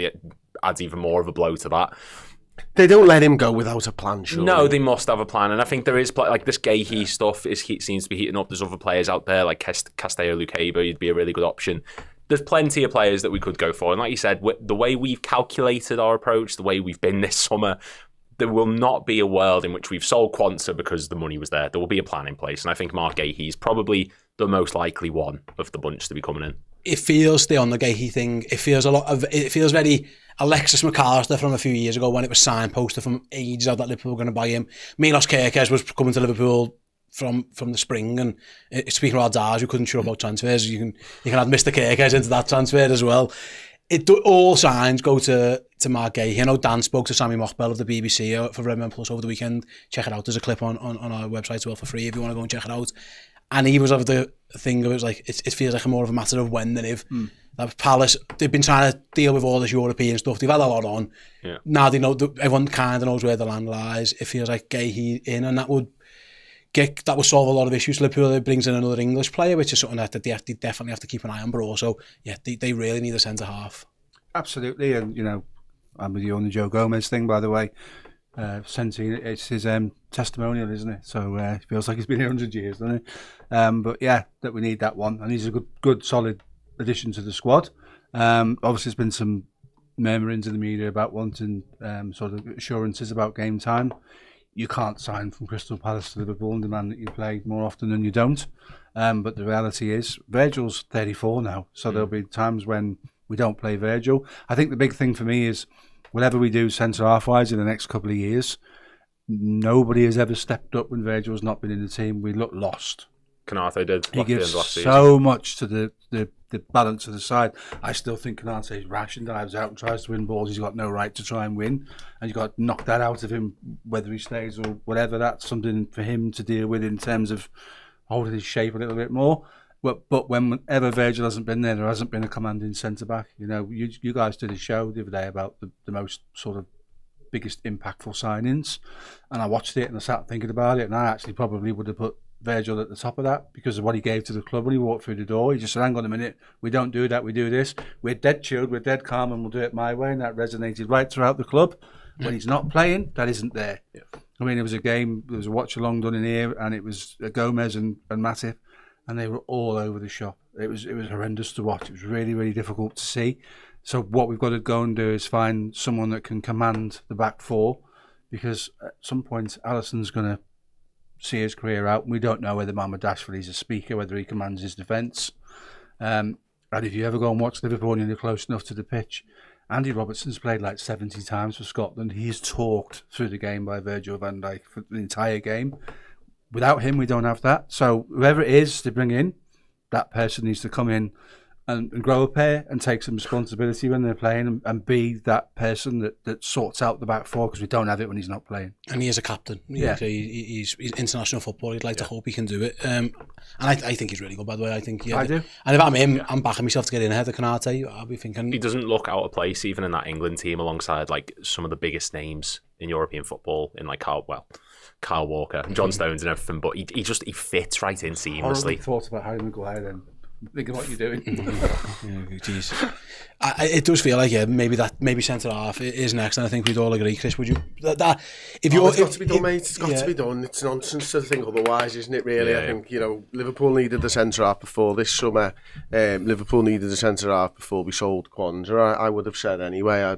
adds even more of a blow to that. They don't let him go without a plan, surely. No, they must have a plan, and I think there is like this Gahey stuff seems to be heating up. There's other players out there like Castello Lucaba. You'd be a really good option. There's plenty of players that we could go for, and like you said, the way we've calculated our approach, the way we've been this summer, there will not be a world in which we've sold Quanta because the money was there. There will be a plan in place, and I think Mark Gahey is probably the most likely one of the bunch to be coming in. It feels the on the Gahey thing. It feels very Alexis McAllister from a few years ago when it was signposted from ages out that Liverpool were going to buy him. Milos Kerkez was coming to Liverpool from the spring, and speaking of our dads who couldn't sure about transfers, you can add Mr. Kerkez into that transfer as well. All signs go to Mark Gahey. I know Dan spoke to Sammy Mockbell of the BBC for Redmen Plus over the weekend. Check it out. There's a clip on our website as well for free if you want to go and check it out. And he was of the thing, it was like, it feels like more of a matter of when than if. That Palace, they've been trying to deal with all this European stuff. They've had a lot on. Yeah. Now they know, everyone kind of knows where the land lies. It feels like Gahey in, and that would solve a lot of issues. Liverpool brings in another English player, which is something that they definitely have to keep an eye on. But also, yeah, they really need a centre half. Absolutely, and I'm with you on the Joe Gomez thing, by the way. It's his testimonial, isn't it? So it feels like he's been here 100 years, doesn't it? But yeah, that we need that one, and he's a good, solid addition to the squad. Obviously, there's been some murmurings in the media about wanting sort of assurances about game time. You can't sign from Crystal Palace to Liverpool and demand that you play more often than you don't. But the reality is, Virgil's 34 now, so there'll be times when we don't play Virgil. I think the big thing for me is, whatever we do centre half wise in the next couple of years, nobody has ever stepped up when Virgil's not been in the team. We look lost. Canate did. He gives last so much to the balance of the side. I still think Canate is rash and dives out and tries to win balls. He's got no right to try and win, and you've got to knock that out of him, whether he stays or whatever. That's something for him to deal with in terms of holding his shape a little bit more. But whenever Virgil hasn't been there hasn't been a commanding centre back. You know, you guys did a show the other day about the most sort of biggest impactful signings, and I watched it and I sat thinking about it, and I actually probably would have put Virgil at the top of that because of what he gave to the club when he walked through the door. He just said, hang on a minute, we don't do that, we do this. We're dead chilled, we're dead calm, and we'll do it my way, and that resonated right throughout the club. When he's not playing, that isn't there. Yeah. I mean, there was a watch along done in here, and it was Gomez and Matip, and they were all over the shop. It was horrendous to watch. It was really, really difficult to see. So what we've got to go and do is find someone that can command the back four, because at some point Alisson's going to see his career out. We don't know whether Mohamed Dashford is a speaker, whether he commands his defence. And if you ever go and watch Liverpool and you're close enough to the pitch, Andy Robertson's played like 70 times for Scotland. He's talked through the game by Virgil van Dijk for the entire game. Without him, we don't have that. So whoever it is to bring in, that person needs to come in and grow a pair and take some responsibility when they're playing and be that person that sorts out the back four, because we don't have it when he's not playing. And he is a captain. Yeah. He's international football. You'd like to hope he can do it. And I think he's really good, by the way. I think, yeah. I do. And if I'm him, I'm backing myself to get in ahead of Canate. I'll be thinking... He doesn't look out of place even in that England team alongside like some of the biggest names in European football, in like Kyle Walker, John Stones and everything, but he fits right in seamlessly. I thought about Harry Maguire then. Think of what you're doing. Jeez. It does feel like maybe centre half is next, and I think we'd all agree. Chris, would you? It's got to be done, mate. It's got to be done. It's nonsense to think otherwise, isn't it? Really, I think Liverpool needed the centre half before this summer. Liverpool needed the centre half before we sold Kwanzaa. I would have said anyway.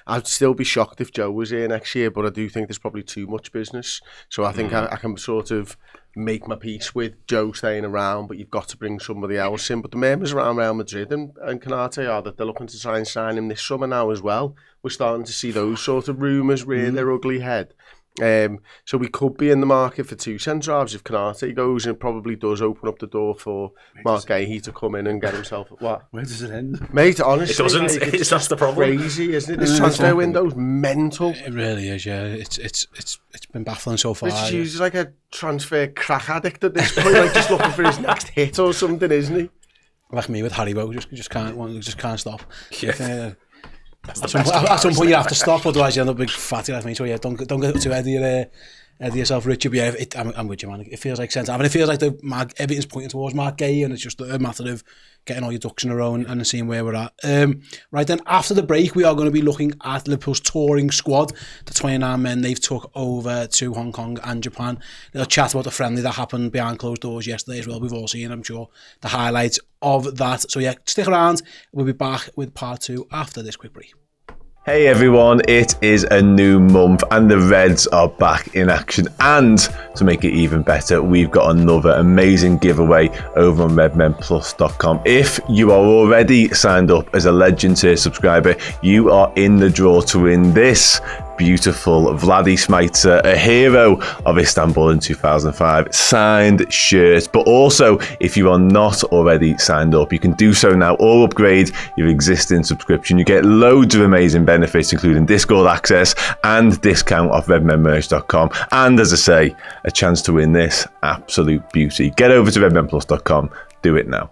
I'd still be shocked if Joe was here next year, but I do think there's probably too much business. So I think I can sort of make my peace with Joe staying around, but you've got to bring somebody else in. But the murmurs around Real Madrid and Canate are that they're looking to try and sign him this summer now as well. We're starting to see those sort of rumours rear their ugly head. So we could be in the market for two centre-halves if Canate goes, and it probably does open up the door for Mark Gahey to come in and get himself... What? Where does it end? Mate, honestly... It doesn't. It's that's the problem. Crazy, isn't it? This transfer window's mental. It really is, yeah. It's been baffling so far. He's like a transfer crack addict at this point, like just looking for his next hit or something, isn't he? Like me with Haribo, just can't stop. Yeah. At some point you have to stop, otherwise you end up big fatty like me. So yeah, don't get too ahead of yourself, Richard. But yeah, I'm with you, man. It feels like sense. I mean, it feels like everything's pointing towards Mark Gahey, and it's just a matter of getting all your ducks in a row and seeing where we're at. Right then, after the break, we are going to be looking at Liverpool's touring squad, the 29 men they've took over to Hong Kong and Japan. They'll chat about the friendly that happened behind closed doors yesterday as well. We've all seen, I'm sure, the highlights of that. So yeah, stick around. We'll be back with part 2 after this quick break. Hey everyone, it is a new month and the Reds are back in action, and to make it even better, we've got another amazing giveaway over on redmenplus.com. If you are already signed up as a Legend Tier subscriber, you are in the draw to win this beautiful Vladi Smaita, a hero of Istanbul in 2005, signed shirt. But also, if you are not already signed up, you can do so now or upgrade your existing subscription. You get loads of amazing benefits, including Discord access and discount off redmenmerch.com. And as I say, a chance to win this absolute beauty. Get over to redmenplus.com. Do it now.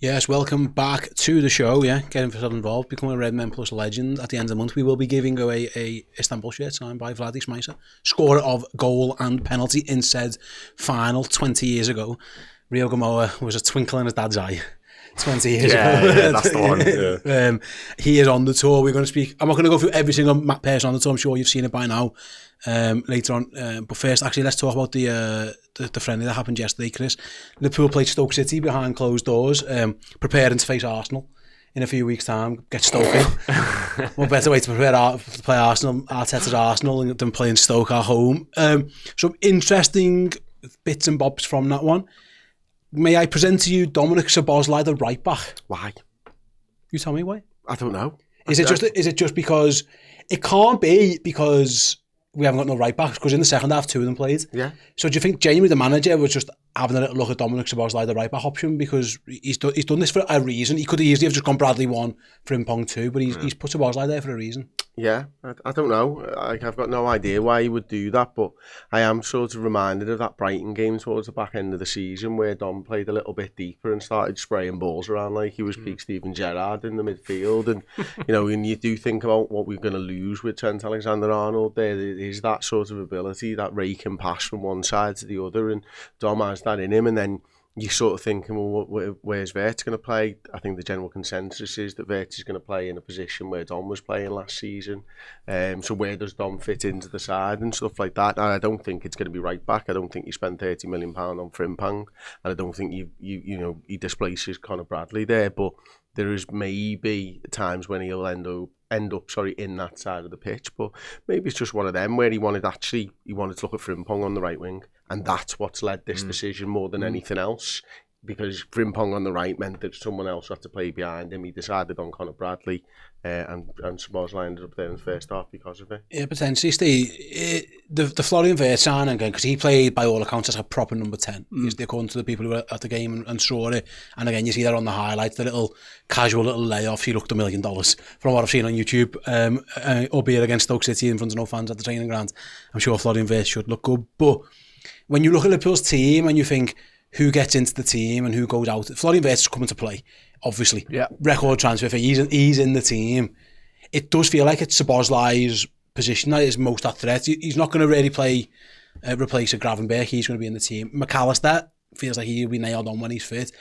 Yes, welcome back to the show. Yeah, get involved, become a Redmen Plus legend. At the end of the month, we will be giving away a Istanbul shirt signed by Vladi Smaita, scorer of goal and penalty in said final 20 years ago. Rio Gamoa was a twinkle in his dad's eye 20 years ago. Yeah, that's the one. Yeah. He is on the tour. We're going to speak. I'm not going to go through every single person on the tour. I'm sure you've seen it by now. Later on, but first, actually, let's talk about the friendly that happened yesterday, Chris. Liverpool played Stoke City behind closed doors, preparing to face Arsenal in a few weeks' time. Get Stoke in. What better way to play Arsenal, Arteta's Arsenal, than playing Stoke at home? Some interesting bits and bobs from that one. May I present to you Dominic Szoboszlai, the right back? Why? You tell me why. I don't know. Is it just because it can't be because we haven't got no right backs, because in the second half, 2 of them played. Yeah. So do you think Jamie, the manager, was just having a little look at Dominic Szoboszlai, the right back option, because he's done this for a reason? He could easily have just gone Bradley 1, Frimpong 2, but he's put Szoboszlai there for a reason. Yeah, I don't know. I've got no idea why he would do that, but I am sort of reminded of that Brighton game towards the back end of the season where Dom played a little bit deeper and started spraying balls around like he was peak Steven Gerrard in the midfield. And, you know, when you do think about what we're going to lose with Trent Alexander-Arnold, there is that sort of ability, that rake and pass from one side to the other, and Dom has that in him. And then you're sort of thinking, well, where's Wirtz going to play? I think the general consensus is that Wirtz is going to play in a position where Dom was playing last season. So where does Dom fit into the side and stuff like that? And I don't think it's going to be right back. I don't think you spend £30 million on Frimpong, and I don't think you know he displaces Conor Bradley there. But there is maybe times when he'll end up in that side of the pitch, but maybe it's just one of them where he wanted to look at Frimpong on the right wing, and that's what's led this decision more than anything else, because Frimpong on the right meant that someone else had to play behind him. He decided on Conor Bradley, and Szoboszlai ended up there in the first half because of it. Yeah, potentially, Steve. The Florian Wirtz signing, again, because he played by all accounts as a proper number 10, according to the people who were at the game and saw it. And again, you see that on the highlights, the little casual little layoffs. He looked $1 million from what I've seen on YouTube, albeit against Stoke City in front of no fans at the training ground. I'm sure Florian Wirtz should look good, but when you look at Liverpool's team and you think who gets into the team and who goes out, Florian Wirtz is coming to play, obviously. Yeah. Record transfer fee, he's in the team. It does feel like it's Szoboszlai's position that is most at threat. He's not going to really replace a Gravenberch. He's going to be in the team. McAllister feels like he'll be nailed on when he's fit.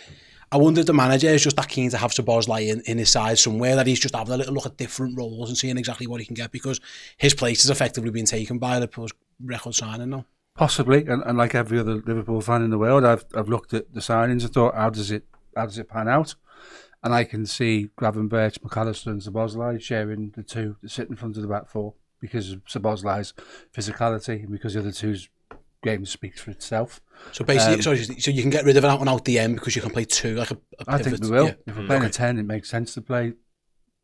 I wonder if the manager is just that keen to have Szoboszlai in his side somewhere, that he's just having a little look at different roles and seeing exactly what he can get, because his place is effectively being taken by Liverpool's record signing now. Possibly, and like every other Liverpool fan in the world, I've looked at the signings and thought, how does it pan out? And I can see Gravenberch, McAllister and Szoboszlai sharing the two that sit in front of the back four, because of Szoboszlai's physicality and because the other two's game speaks for itself. So basically, so you can get rid of an out-and-out DM because you can play two, like a pivot. I think we will. Yeah. If we're playing a 10, it makes sense to play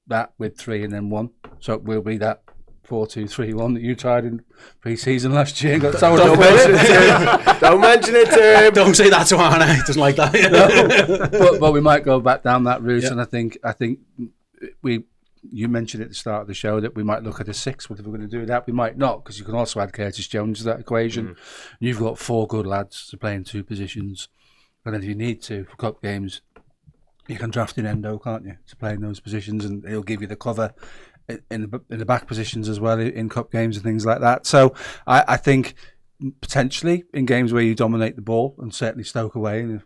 that with 3 and then 1. So it will be that 4-2-3-1 that you tried in pre-season last year. Don't mention it to him. Don't mention it to him. Don't say that to Arne. He doesn't like that. No. But we might go back down that route, and I think you mentioned at the start of the show that we might look at a 6. But if we're going to do that, we might not, because you can also add Curtis Jones to that equation. You've got 4 good lads to play in 2 positions, and if you need to for cup games, you can draft in Endo, can't you, to play in those positions, and he'll give you the cover in the back positions as well in cup games and things like that. So I think potentially in games where you dominate the ball, and certainly Stoke away, and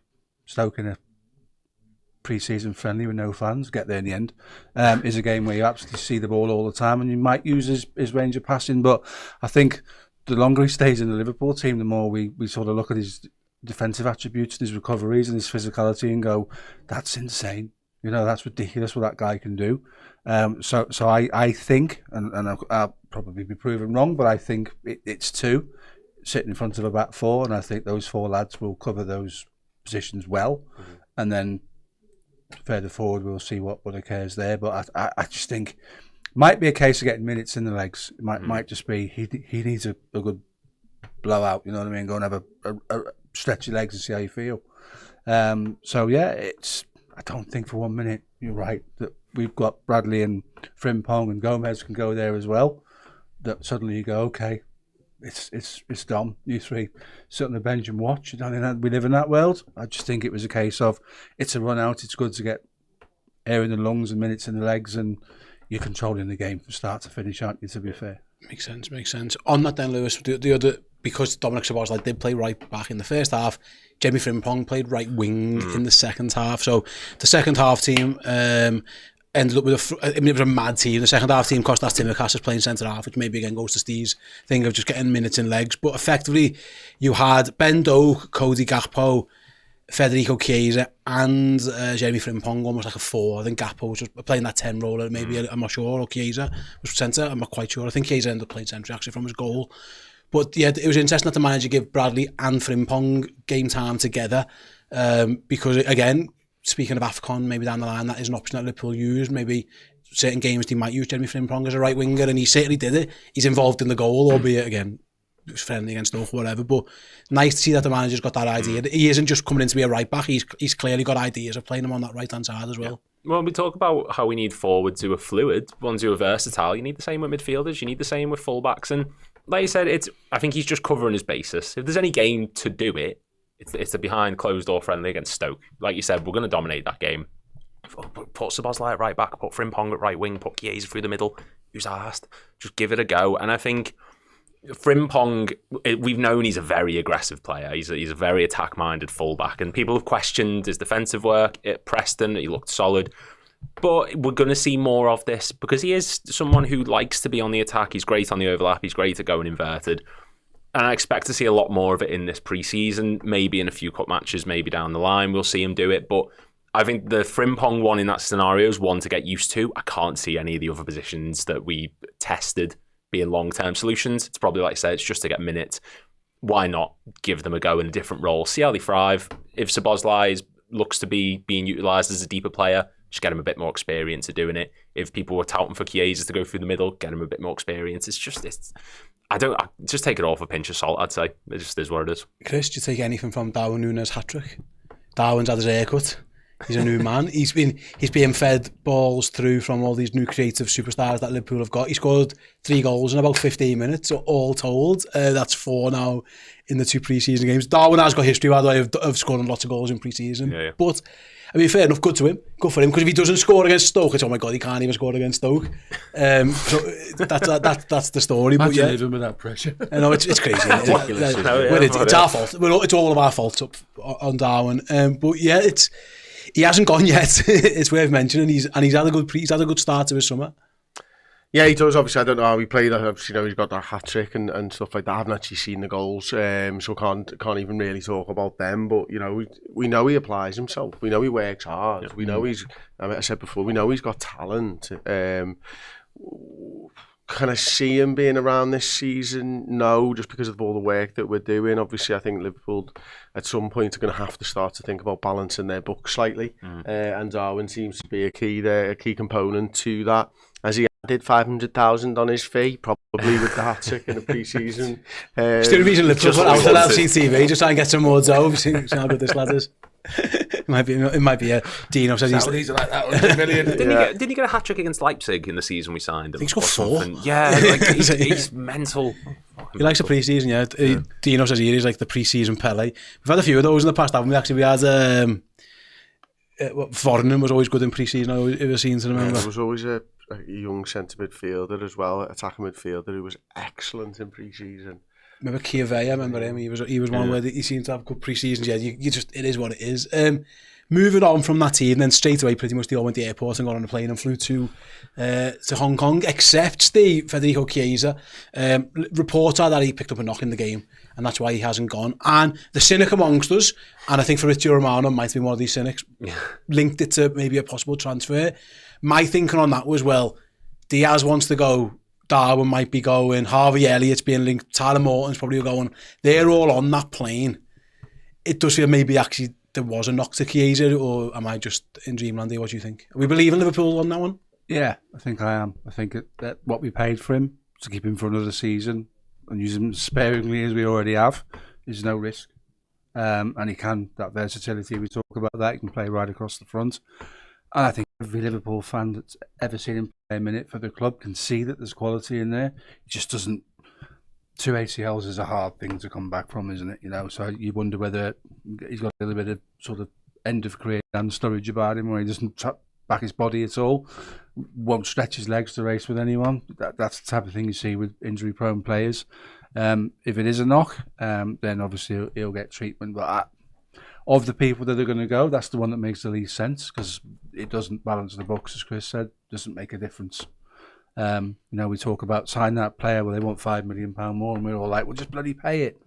Stoke in a pre-season friendly with no fans, get there in the end, is a game where you absolutely see the ball all the time, and you might use his range of passing. But I think the longer he stays in the Liverpool team, the more we sort of look at his defensive attributes, his recoveries and his physicality, and go, that's insane. You know, that's ridiculous what that guy can do. So I think, and I'll probably be proven wrong, but I think it's 2 sitting in front of a back 4, and I think those 4 lads will cover those positions well, and then further forward we'll see what occurs there. But I just think it might be a case of getting minutes in the legs. It might just be he needs a good blowout. You know what I mean? Go and have a stretch your legs and see how you feel. So yeah, I don't think for 1 minute you're right that we've got Bradley and Frimpong and Gomez can go there as well. That suddenly you go, okay, it's Dom, you 3 sit on the bench and watch. I don't think we live in that world. I just think it was a case of it's a run out. It's good to get air in the lungs and minutes in the legs, and you're controlling the game from start to finish, aren't you? To be fair, makes sense. On that then, Lewis, the other, because Dominic Szoboszlai did play right back in the first half, Jamie Frimpong played right wing in the second half. So the second half team ended up with it was a mad team. The second half team cost us Timmercasters playing centre half, which maybe again goes to Steve's thing of just getting minutes in legs. But effectively, you had Ben Doak, Cody Gakpo, Federico Chiesa, and Jamie Frimpong, almost like a 4. I think Gakpo was just playing that 10 role. Maybe I'm not sure. Or Chiesa was centre. I'm not quite sure. I think Chiesa ended up playing centre actually from his goal. But yeah, it was interesting that the manager gave Bradley and Frimpong game time together, because again, speaking of AFCON, maybe down the line that is an option that Liverpool use. Maybe certain games they might use Jeremy Frimpong as a right winger, and he certainly did it. He's involved in the goal, albeit again it was friendly against Stoke, whatever. But nice to see that the manager's got that idea. He isn't just coming in to be a right back. He's clearly got ideas of playing him on that right hand side as well. Well, we talk about how we need forwards who are fluid, ones who are versatile. You need the same with midfielders. You need the same with fullbacks. And like you said, I think he's just covering his basis. If there's any game to do it, it's a behind closed door friendly against Stoke. Like you said, we're going to dominate that game. Put Szoboszlai at right back, put Frimpong at right wing, put Chiesa through the middle. Who's asked? Just give it a go. And I think Frimpong, we've known he's a very aggressive player. He's a very attack-minded fullback, and people have questioned his defensive work at Preston. He looked solid, but we're going to see more of this because he is someone who likes to be on the attack. He's great on the overlap. He's great at going inverted, and I expect to see a lot more of it in this pre-season. Maybe in a few cup matches, maybe down the line, we'll see him do it. But I think the Frimpong one in that scenario is one to get used to. I can't see any of the other positions that we tested being long-term solutions. It's probably, like I said, it's just to get minutes. Why not give them a go in a different role? See how they thrive. If Szoboszlai looks to be being utilised as a deeper player, just get him a bit more experience at doing it. If people were touting for Chiesa to go through the middle, get him a bit more experience. I just take it all for a pinch of salt, I'd say. It just is what it is. Chris, do you take anything from Darwin Núñez hat-trick? Darwin's had his haircut. He's a new man. He's being fed balls through from all these new creative superstars that Liverpool have got. He scored 3 goals in about 15 minutes, all told. That's 4 now in the 2 pre-season games. Darwin has got history, by the way, of scoring lots of goals in pre-season. Yeah. But, I mean, fair enough, good to him. Good for him, because if he doesn't score against Stoke, it's, oh my God, he can't even score against Stoke. So that's the story. Imagine but living without pressure. I know, it's crazy. It's our fault. It's all of our fault on Darwin. But yeah, he hasn't gone yet. It's worth mentioning. He's had a good start to his summer. Yeah, he does. Obviously, I don't know how he played. Obviously, he's got that hat trick and stuff like that. I haven't actually seen the goals, so can't even really talk about them. But we know he applies himself. We know he works hard. Yeah. We know I said before, we know he's got talent. Can I see him being around this season? No, just because of all the work that we're doing. Obviously, I think Liverpool at some point are going to have to start to think about balancing their books slightly. And Darwin seems to be a key component to that. As he added 500,000 on his fee, probably with the hat trick in the pre-season. Still reason Liverpool put out on LCTV, just try and get some more dough. See how good this lad is. It might be a Dino says he's like that 100 million. Didn't he get a hat trick against Leipzig in the season we signed him? I think he's got 4. Yeah, he's mental. He likes the pre-season, yeah. Dino says he's like the pre-season Pele. We've had a few of those in the past, haven't we? Actually, we had Vornen was always good in pre-season. I've ever seen to remember. There was always a young centre midfielder as well, attacking midfielder who was excellent in pre-season. Remember Chiavea? Remember him? He was one where he seemed to have good pre-seasons. Yeah, it is what it is. Moving on from that team, then straight away, pretty much they all went to the airport and got on a plane and flew to Hong Kong, except Federico Chiesa. Reports are that he picked up a knock in the game, and that's why he hasn't gone. And the cynic amongst us, and I think Fabrizio Romano might be one of these cynics, linked it to maybe a possible transfer. My thinking on that was, well, Diaz wants to go, Darwin might be going, Harvey Elliott's being linked, Tyler Morton's probably going. They're all on that plane. It does feel maybe actually there was a knock to Chiesa, or am I just in dreamland here? What do you think? Are we believing Liverpool on that one? Yeah, I think I am. I think that what we paid for him to keep him for another season and use him sparingly as we already have is no risk. And he can, that versatility, we talk about that, he can play right across the front. And I think every Liverpool fan that's ever seen him play a minute for the club can see that there's quality in there. He just doesn't. 2 ACLs is a hard thing to come back from, isn't it? So you wonder whether he's got a little bit of sort of end of career and storage about him, where he doesn't tap back his body at all, won't stretch his legs to race with anyone. That's the type of thing you see with injury-prone players. If it is a knock, then obviously he'll get treatment. But of the people that are going to go, that's the one that makes the least sense, because it doesn't balance the books, as Chris said, doesn't make a difference. We talk about signing that player where they want £5 million more, and we're all like, well, just bloody pay it,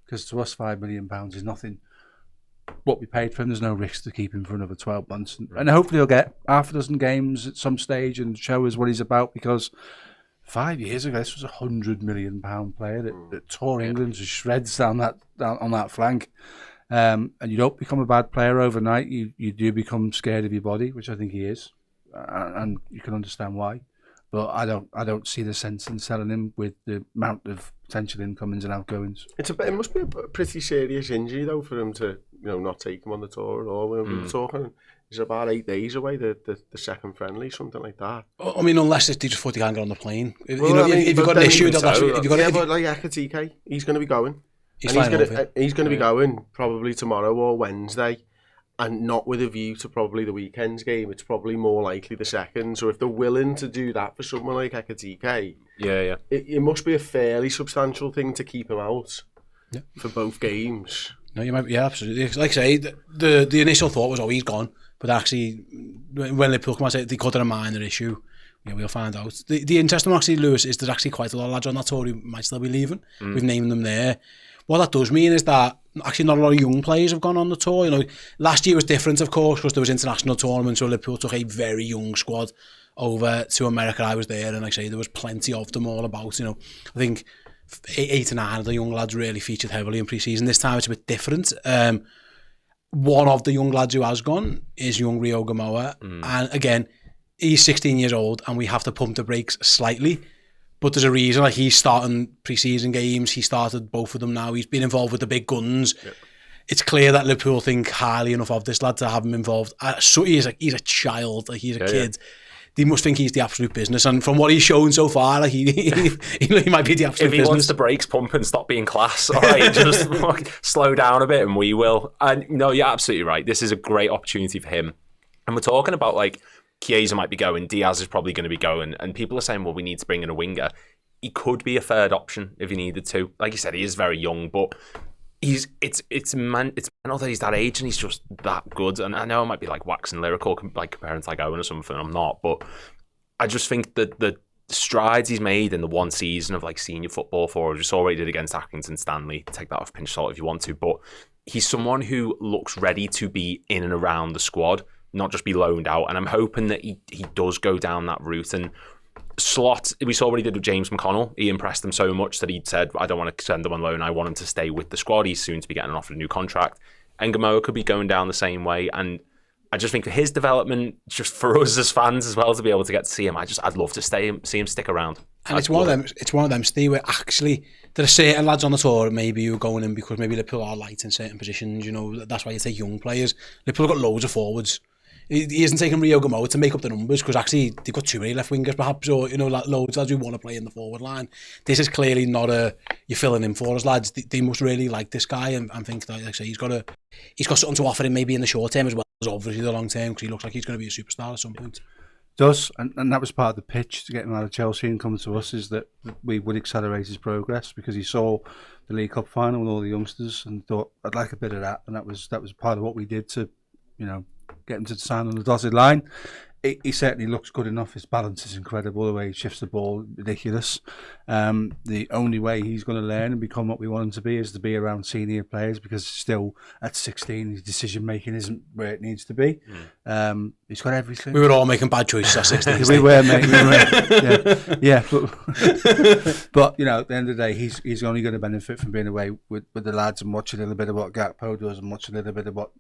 because to us £5 million is nothing. What we paid for him, there's no risk to keep him for another 12 months, and hopefully he'll get half a dozen games at some stage and show us what he's about, because 5 years ago this was a £100 million player that tore England to shreds on that flank. And you don't become a bad player overnight. You do become scared of your body, which I think he is. and you can understand why. But I don't see the sense in selling him with the amount of potential incomings and outgoings. It must be a pretty serious injury though for him to not take him on the tour at all. We were talking, he's about 8 days away. The second friendly, something like that. I mean, unless they just thought he can't get on the plane. If you've got an issue, but like Ekitike, he's going to be going. He's going to be going probably tomorrow or Wednesday. And not with a view to probably the weekend's game. It's probably more likely the second. So if they're willing to do that for someone like Ekitike, it must be a fairly substantial thing to keep him out for both games. No, you might be, absolutely. Like I say, the initial thought was, he's gone. But actually, when Liverpool come out and say they cut it a minor issue, we'll find out. The interesting one, actually, Lewis, is there's actually quite a lot of lads on that tour who might still be leaving. We've named them there. What that does mean is that actually not a lot of young players have gone on the tour. Last year was different, of course, because there was international tournaments, so Liverpool took a very young squad over to America. I was there, and like I say, there was plenty of them all about. I think 8 or 9 of the young lads really featured heavily in pre-season. This time it's a bit different. One of the young lads who has gone is young Rio Gamoa, and again, he's 16 years old, and we have to pump the brakes slightly. But there's a reason, like he's starting pre-season games. He started both of them now. He's been involved with the big guns. Yep. It's clear that Liverpool think highly enough of this lad to have him involved. So he's a child, like he's a kid. Yeah. They must think he's the absolute business. And from what he's shown so far, like he might be the absolute business. If he wants the brakes pumping, stop being class. All right, just slow down a bit and we will. And no, you're absolutely right. This is a great opportunity for him. And we're talking about like, Chiesa might be going, Diaz is probably going to be going, and people are saying, well, we need to bring in a winger. He could be a third option if he needed to. Like you said, he is very young, but it's mental that he's that age and he's just that good. And I know I might be like waxing lyrical, like comparing to like Owen or something. I'm not, but I just think that the strides he's made in the one season of like senior football for us, we saw what he did against Accrington Stanley. Take that off pinch of salt if you want to, but he's someone who looks ready to be in and around the squad, not just be loaned out. And I'm hoping that he does go down that route. And Slot, we saw what he did with James McConnell. He impressed them so much that he said, I don't want to send him on loan. I want him to stay with the squad. He's soon to be getting offered a new contract. And Gamoa could be going down the same way. And I just think for his development, just for us as fans as well, to be able to get to see him, I'd love to see him stick around. And it's one of them, Steve, where actually there are certain lads on the tour maybe who are going in because maybe Liverpool are light in certain positions. That's why you take young players. Liverpool have got loads of forwards. He isn't taking Rio Gamoa to make up the numbers because actually they've got too many left wingers perhaps, or loads of lads who want to play in the forward line. This is clearly not you're filling in for us lads. They must really like this guy and think that, like I say, he's got something to offer him maybe in the short term as well as obviously the long term, because he looks like he's going to be a superstar at some point. Does, and that was part of the pitch to get him out of Chelsea and come to us, is that we would accelerate his progress because he saw the League Cup final with all the youngsters and thought, I'd like a bit of that, and that was part of what we did to get him to sign on the dotted line. He certainly looks good enough. His balance is incredible. The way he shifts the ball, ridiculous. The only way he's going to learn and become what we want him to be is to be around senior players, because still at 16 his decision making isn't where it needs to be. He's got everything. We were all making bad choices at 16. We were, mate. Yeah. But at the end of the day, he's only going to benefit from being away with the lads and watch a little bit of what Gakpo does and watch a little bit of what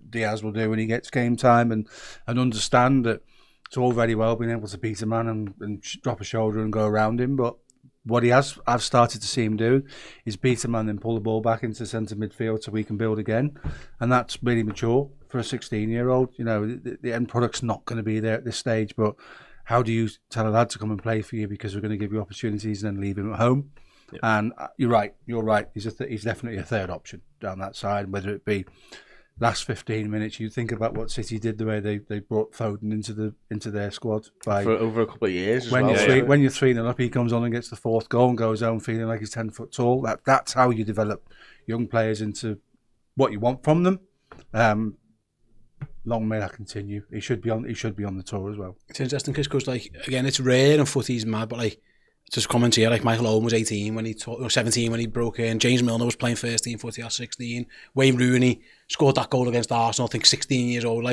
Diaz will do when he gets game time, and understand that it's all very well being able to beat a man and drop a shoulder and go around him, but what I've started to see him do is beat a man and pull the ball back into centre midfield so we can build again, and that's really mature for a 16-year-old. The end product's not going to be there at this stage, but how do you tell a lad to come and play for you because we're going to give you opportunities and then leave him at home? Yep. And you're right. He's definitely a third option down that side, whether it be last 15 minutes. You think about what City did, the way they brought Foden into their squad for over a couple of years. When you're 3-0 up, he comes on and gets the fourth goal and goes home feeling like he's 10 foot tall. That's how you develop young players into what you want from them. Long may that continue. He should be on the tour as well. It's interesting because again, it's rare and footy's mad, but just comment here, Michael Owen was 18 when 17 when he broke in. James Milner was playing first team footy at 16. Wayne Rooney scored that goal against Arsenal, I think 16 years old.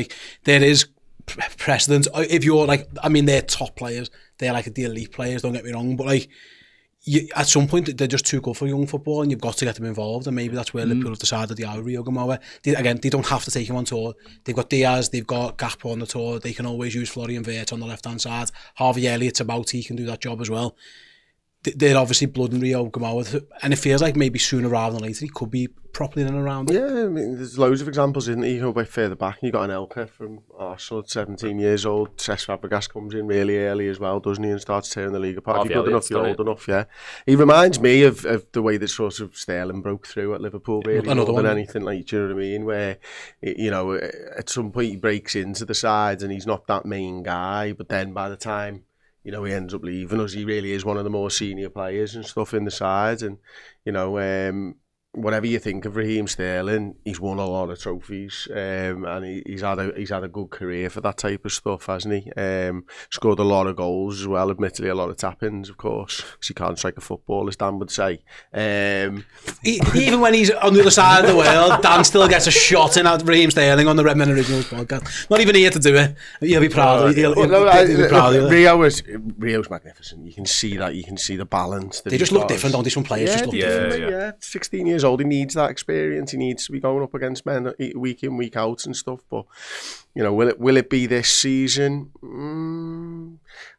There is precedent. If you're they're top players. They're the elite players, don't get me wrong, but at some point they're just too good for young football, and you've got to get them involved, and maybe that's where Liverpool have decided they are Rio Gamoa. They don't have to take him on tour. They've got Diaz, they've got Gakpo on the tour, they can always use Florian Wirtz on the left hand side. Harvey Elliott's about, he can do that job as well. They're obviously blood and Rio Gamoa, and it feels like maybe sooner rather than later he could be properly in and around it. Yeah, I mean, there's loads of examples, isn't there? You go back further back, you got an Elka from Arsenal at 17 years old. Cesc Fabregas comes in really early as well, doesn't he, and starts tearing the league apart. If you're good enough, you're old enough, yeah. He reminds me of the way that sort of Sterling broke through at Liverpool, really, more than anything, like, do you know what I mean? Where, you know, at some point he breaks into the sides and he's not that main guy, but then by the time, you know, he ends up leaving us, he really is one of the more senior players and stuff in the side. And, you know, whatever you think of Raheem Sterling, he's won a lot of trophies, and he's had a good career for that type of stuff, hasn't he? Scored a lot of goals as well, admittedly a lot of tap-ins, of course, because he can't strike a football, as Dan would say. Even when he's on the other side of the world, Dan still gets a shot in at Raheem Sterling on the Redmen Originals podcast. Not even here to do it. He'll be proud. He'll be proud of it. Rio's magnificent. You can see that. You can see the balance. They just look different, don't they? Some players just look different. Yeah, 16 years old, he needs that experience. He needs to be going up against men week in, week out and stuff. But, you know, will it be this season?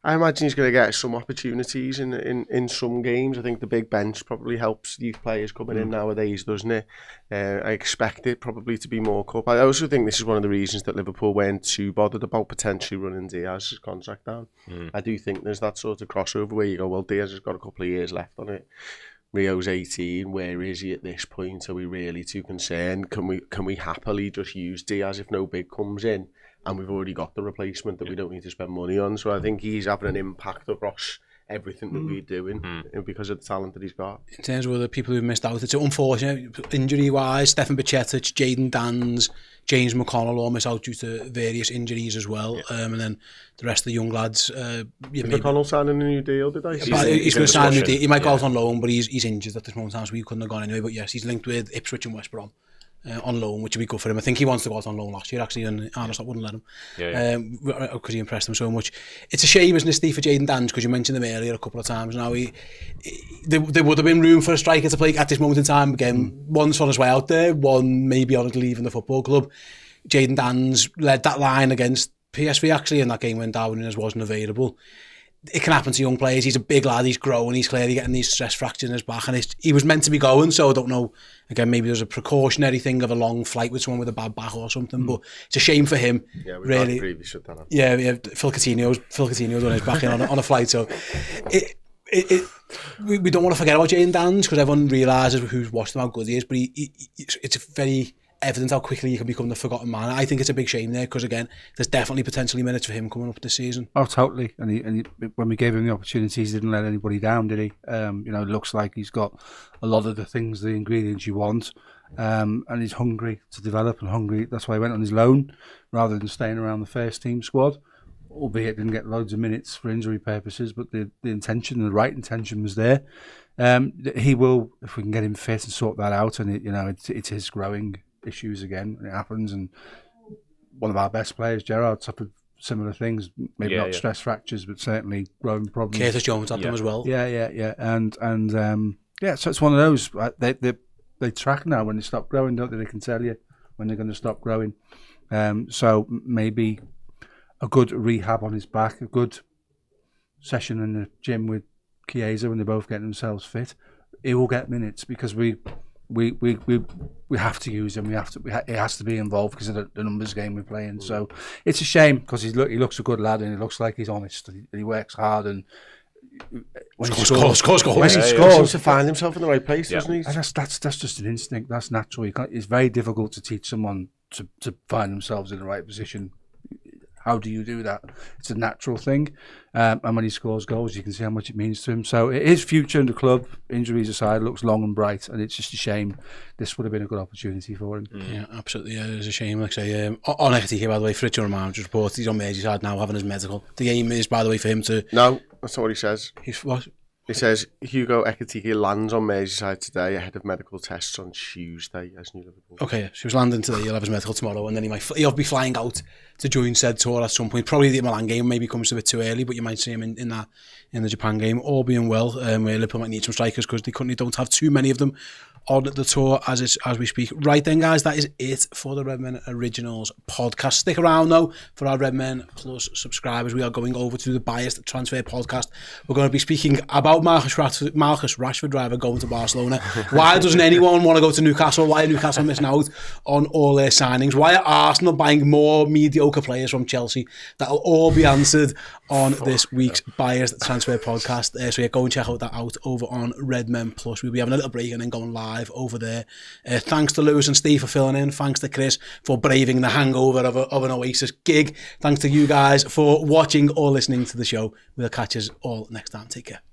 I imagine he's going to get some opportunities in some games. I think the big bench probably helps youth players coming in nowadays, doesn't it? I expect it probably to be more cup. I also think this is one of the reasons that Liverpool weren't too bothered about potentially running Diaz's contract down. I do think there's that sort of crossover where you go, well, Diaz has got a couple of years left on it. Rio's 18. Where is he at this point? Are we really too concerned? Can we happily just use Diaz if no bid comes in, and we've already got the replacement that we don't need to spend money on? So I think he's having an impact across everything that we're doing because of the talent that he's got. In terms of the people who've missed out, it's unfortunate injury-wise. Stefan Bajcetic, Jayden Danns, James McConnell all miss out due to various injuries as well. And then the rest of the young lads. McConnell signing a new deal, did I? He's going to sign a new deal. He might go out on loan, but he's injured at this moment in time, so he couldn't have gone anyway. But yes, he's linked with Ipswich and West Brom. On loan, which would be good for him. I think he wants to go out on loan last year, actually, and Arnold wouldn't let him because he impressed him so much. It's a shame, isn't it, Steve, for Jayden Danns, because you mentioned him earlier a couple of times. Now, there would have been room for a striker to play at this moment in time. Again, one's on his way out there, one maybe on leaving the football club. Jayden Danns led that line against PSV, actually, in that game when Darwin Núñez wasn't available. It can happen to young players. He's a big lad, he's growing, he's clearly getting these stress fractures in his back, and he was meant to be going, so I don't know, again, maybe there's a precautionary thing of a long flight with someone with a bad back or something, but it's a shame for him. Yeah, we really. Previously shut that up. Yeah, Phil Coutinho's on his back in on a flight, so we don't want to forget about Jayden Danns, because everyone realises who's watched him how good he is, but it's very evident how quickly he can become the forgotten man. I think it's a big shame there, because again, there's definitely potentially minutes for him coming up this season. Oh, totally. And when we gave him the opportunities, he didn't let anybody down, did he? You know, it looks like he's got a lot of the things, the ingredients you want, and he's hungry to develop and hungry. That's why he went on his loan rather than staying around the first team squad. Albeit didn't get loads of minutes for injury purposes, but the intention, the right intention was there. He will, if we can get him fit and sort that out, and it's his growing issues again, and it happens. And one of our best players, Gerrard, suffered similar things, maybe not stress fractures, but certainly growing problems. Curtis Jones had them as well. Yeah, and so it's one of those. They track now when they stop growing, don't they? They can tell you when they're going to stop growing. So maybe a good rehab on his back, a good session in the gym with Chiesa when they're both getting themselves fit. He will get minutes, because we have to use him. He has to be involved because of the numbers game we're playing. So it's a shame, because he looks a good lad, and he looks like he's honest. He works hard, and when he scores, he seems to find himself in the right place, doesn't he? That's just an instinct. That's natural. It's very difficult to teach someone to find themselves in the right position. How do you do that? It's a natural thing. And when he scores goals, you can see how much it means to him. So his future in the club, injuries aside, looks long and bright. And it's just a shame. This would have been a good opportunity for him. Yeah, absolutely. Yeah, it's a shame. Like I say, on Ekitike, by the way, for the manager report, he's on Merseyside now having his medical. The aim is, by the way, for him to... No, that's not what he says. He's what? It says Hugo Ekitike lands on Merseyside today ahead of medical tests on Tuesday as New Liverpool. Okay, so he's landing today. He'll have his medical tomorrow, and then he'll be flying out to join said tour at some point. Probably the Milan game maybe comes a bit too early, but you might see him in the Japan game. All being well, where Liverpool might need some strikers because they currently don't have too many of them on the tour as we speak. Right then, guys, that is it for the Redmen Originals podcast. Stick around though for our Redmen Plus subscribers. We are going over to the Biased Transfer podcast. We're going to be speaking about Marcus Rashford driver going to Barcelona. Why doesn't anyone want to go to Newcastle? Why are Newcastle missing out on all their signings? Why are Arsenal buying more mediocre players from Chelsea? That'll all be answered on this week's Biased Transfer podcast. So yeah, go and check that out over on Redmen Plus. We'll be having a little break and then going live over there. Thanks to Lewis and Steve for filling in. Thanks to Chris for braving the hangover of an Oasis gig. Thanks to you guys for watching or listening to the show. We'll catch us all next time. Take care.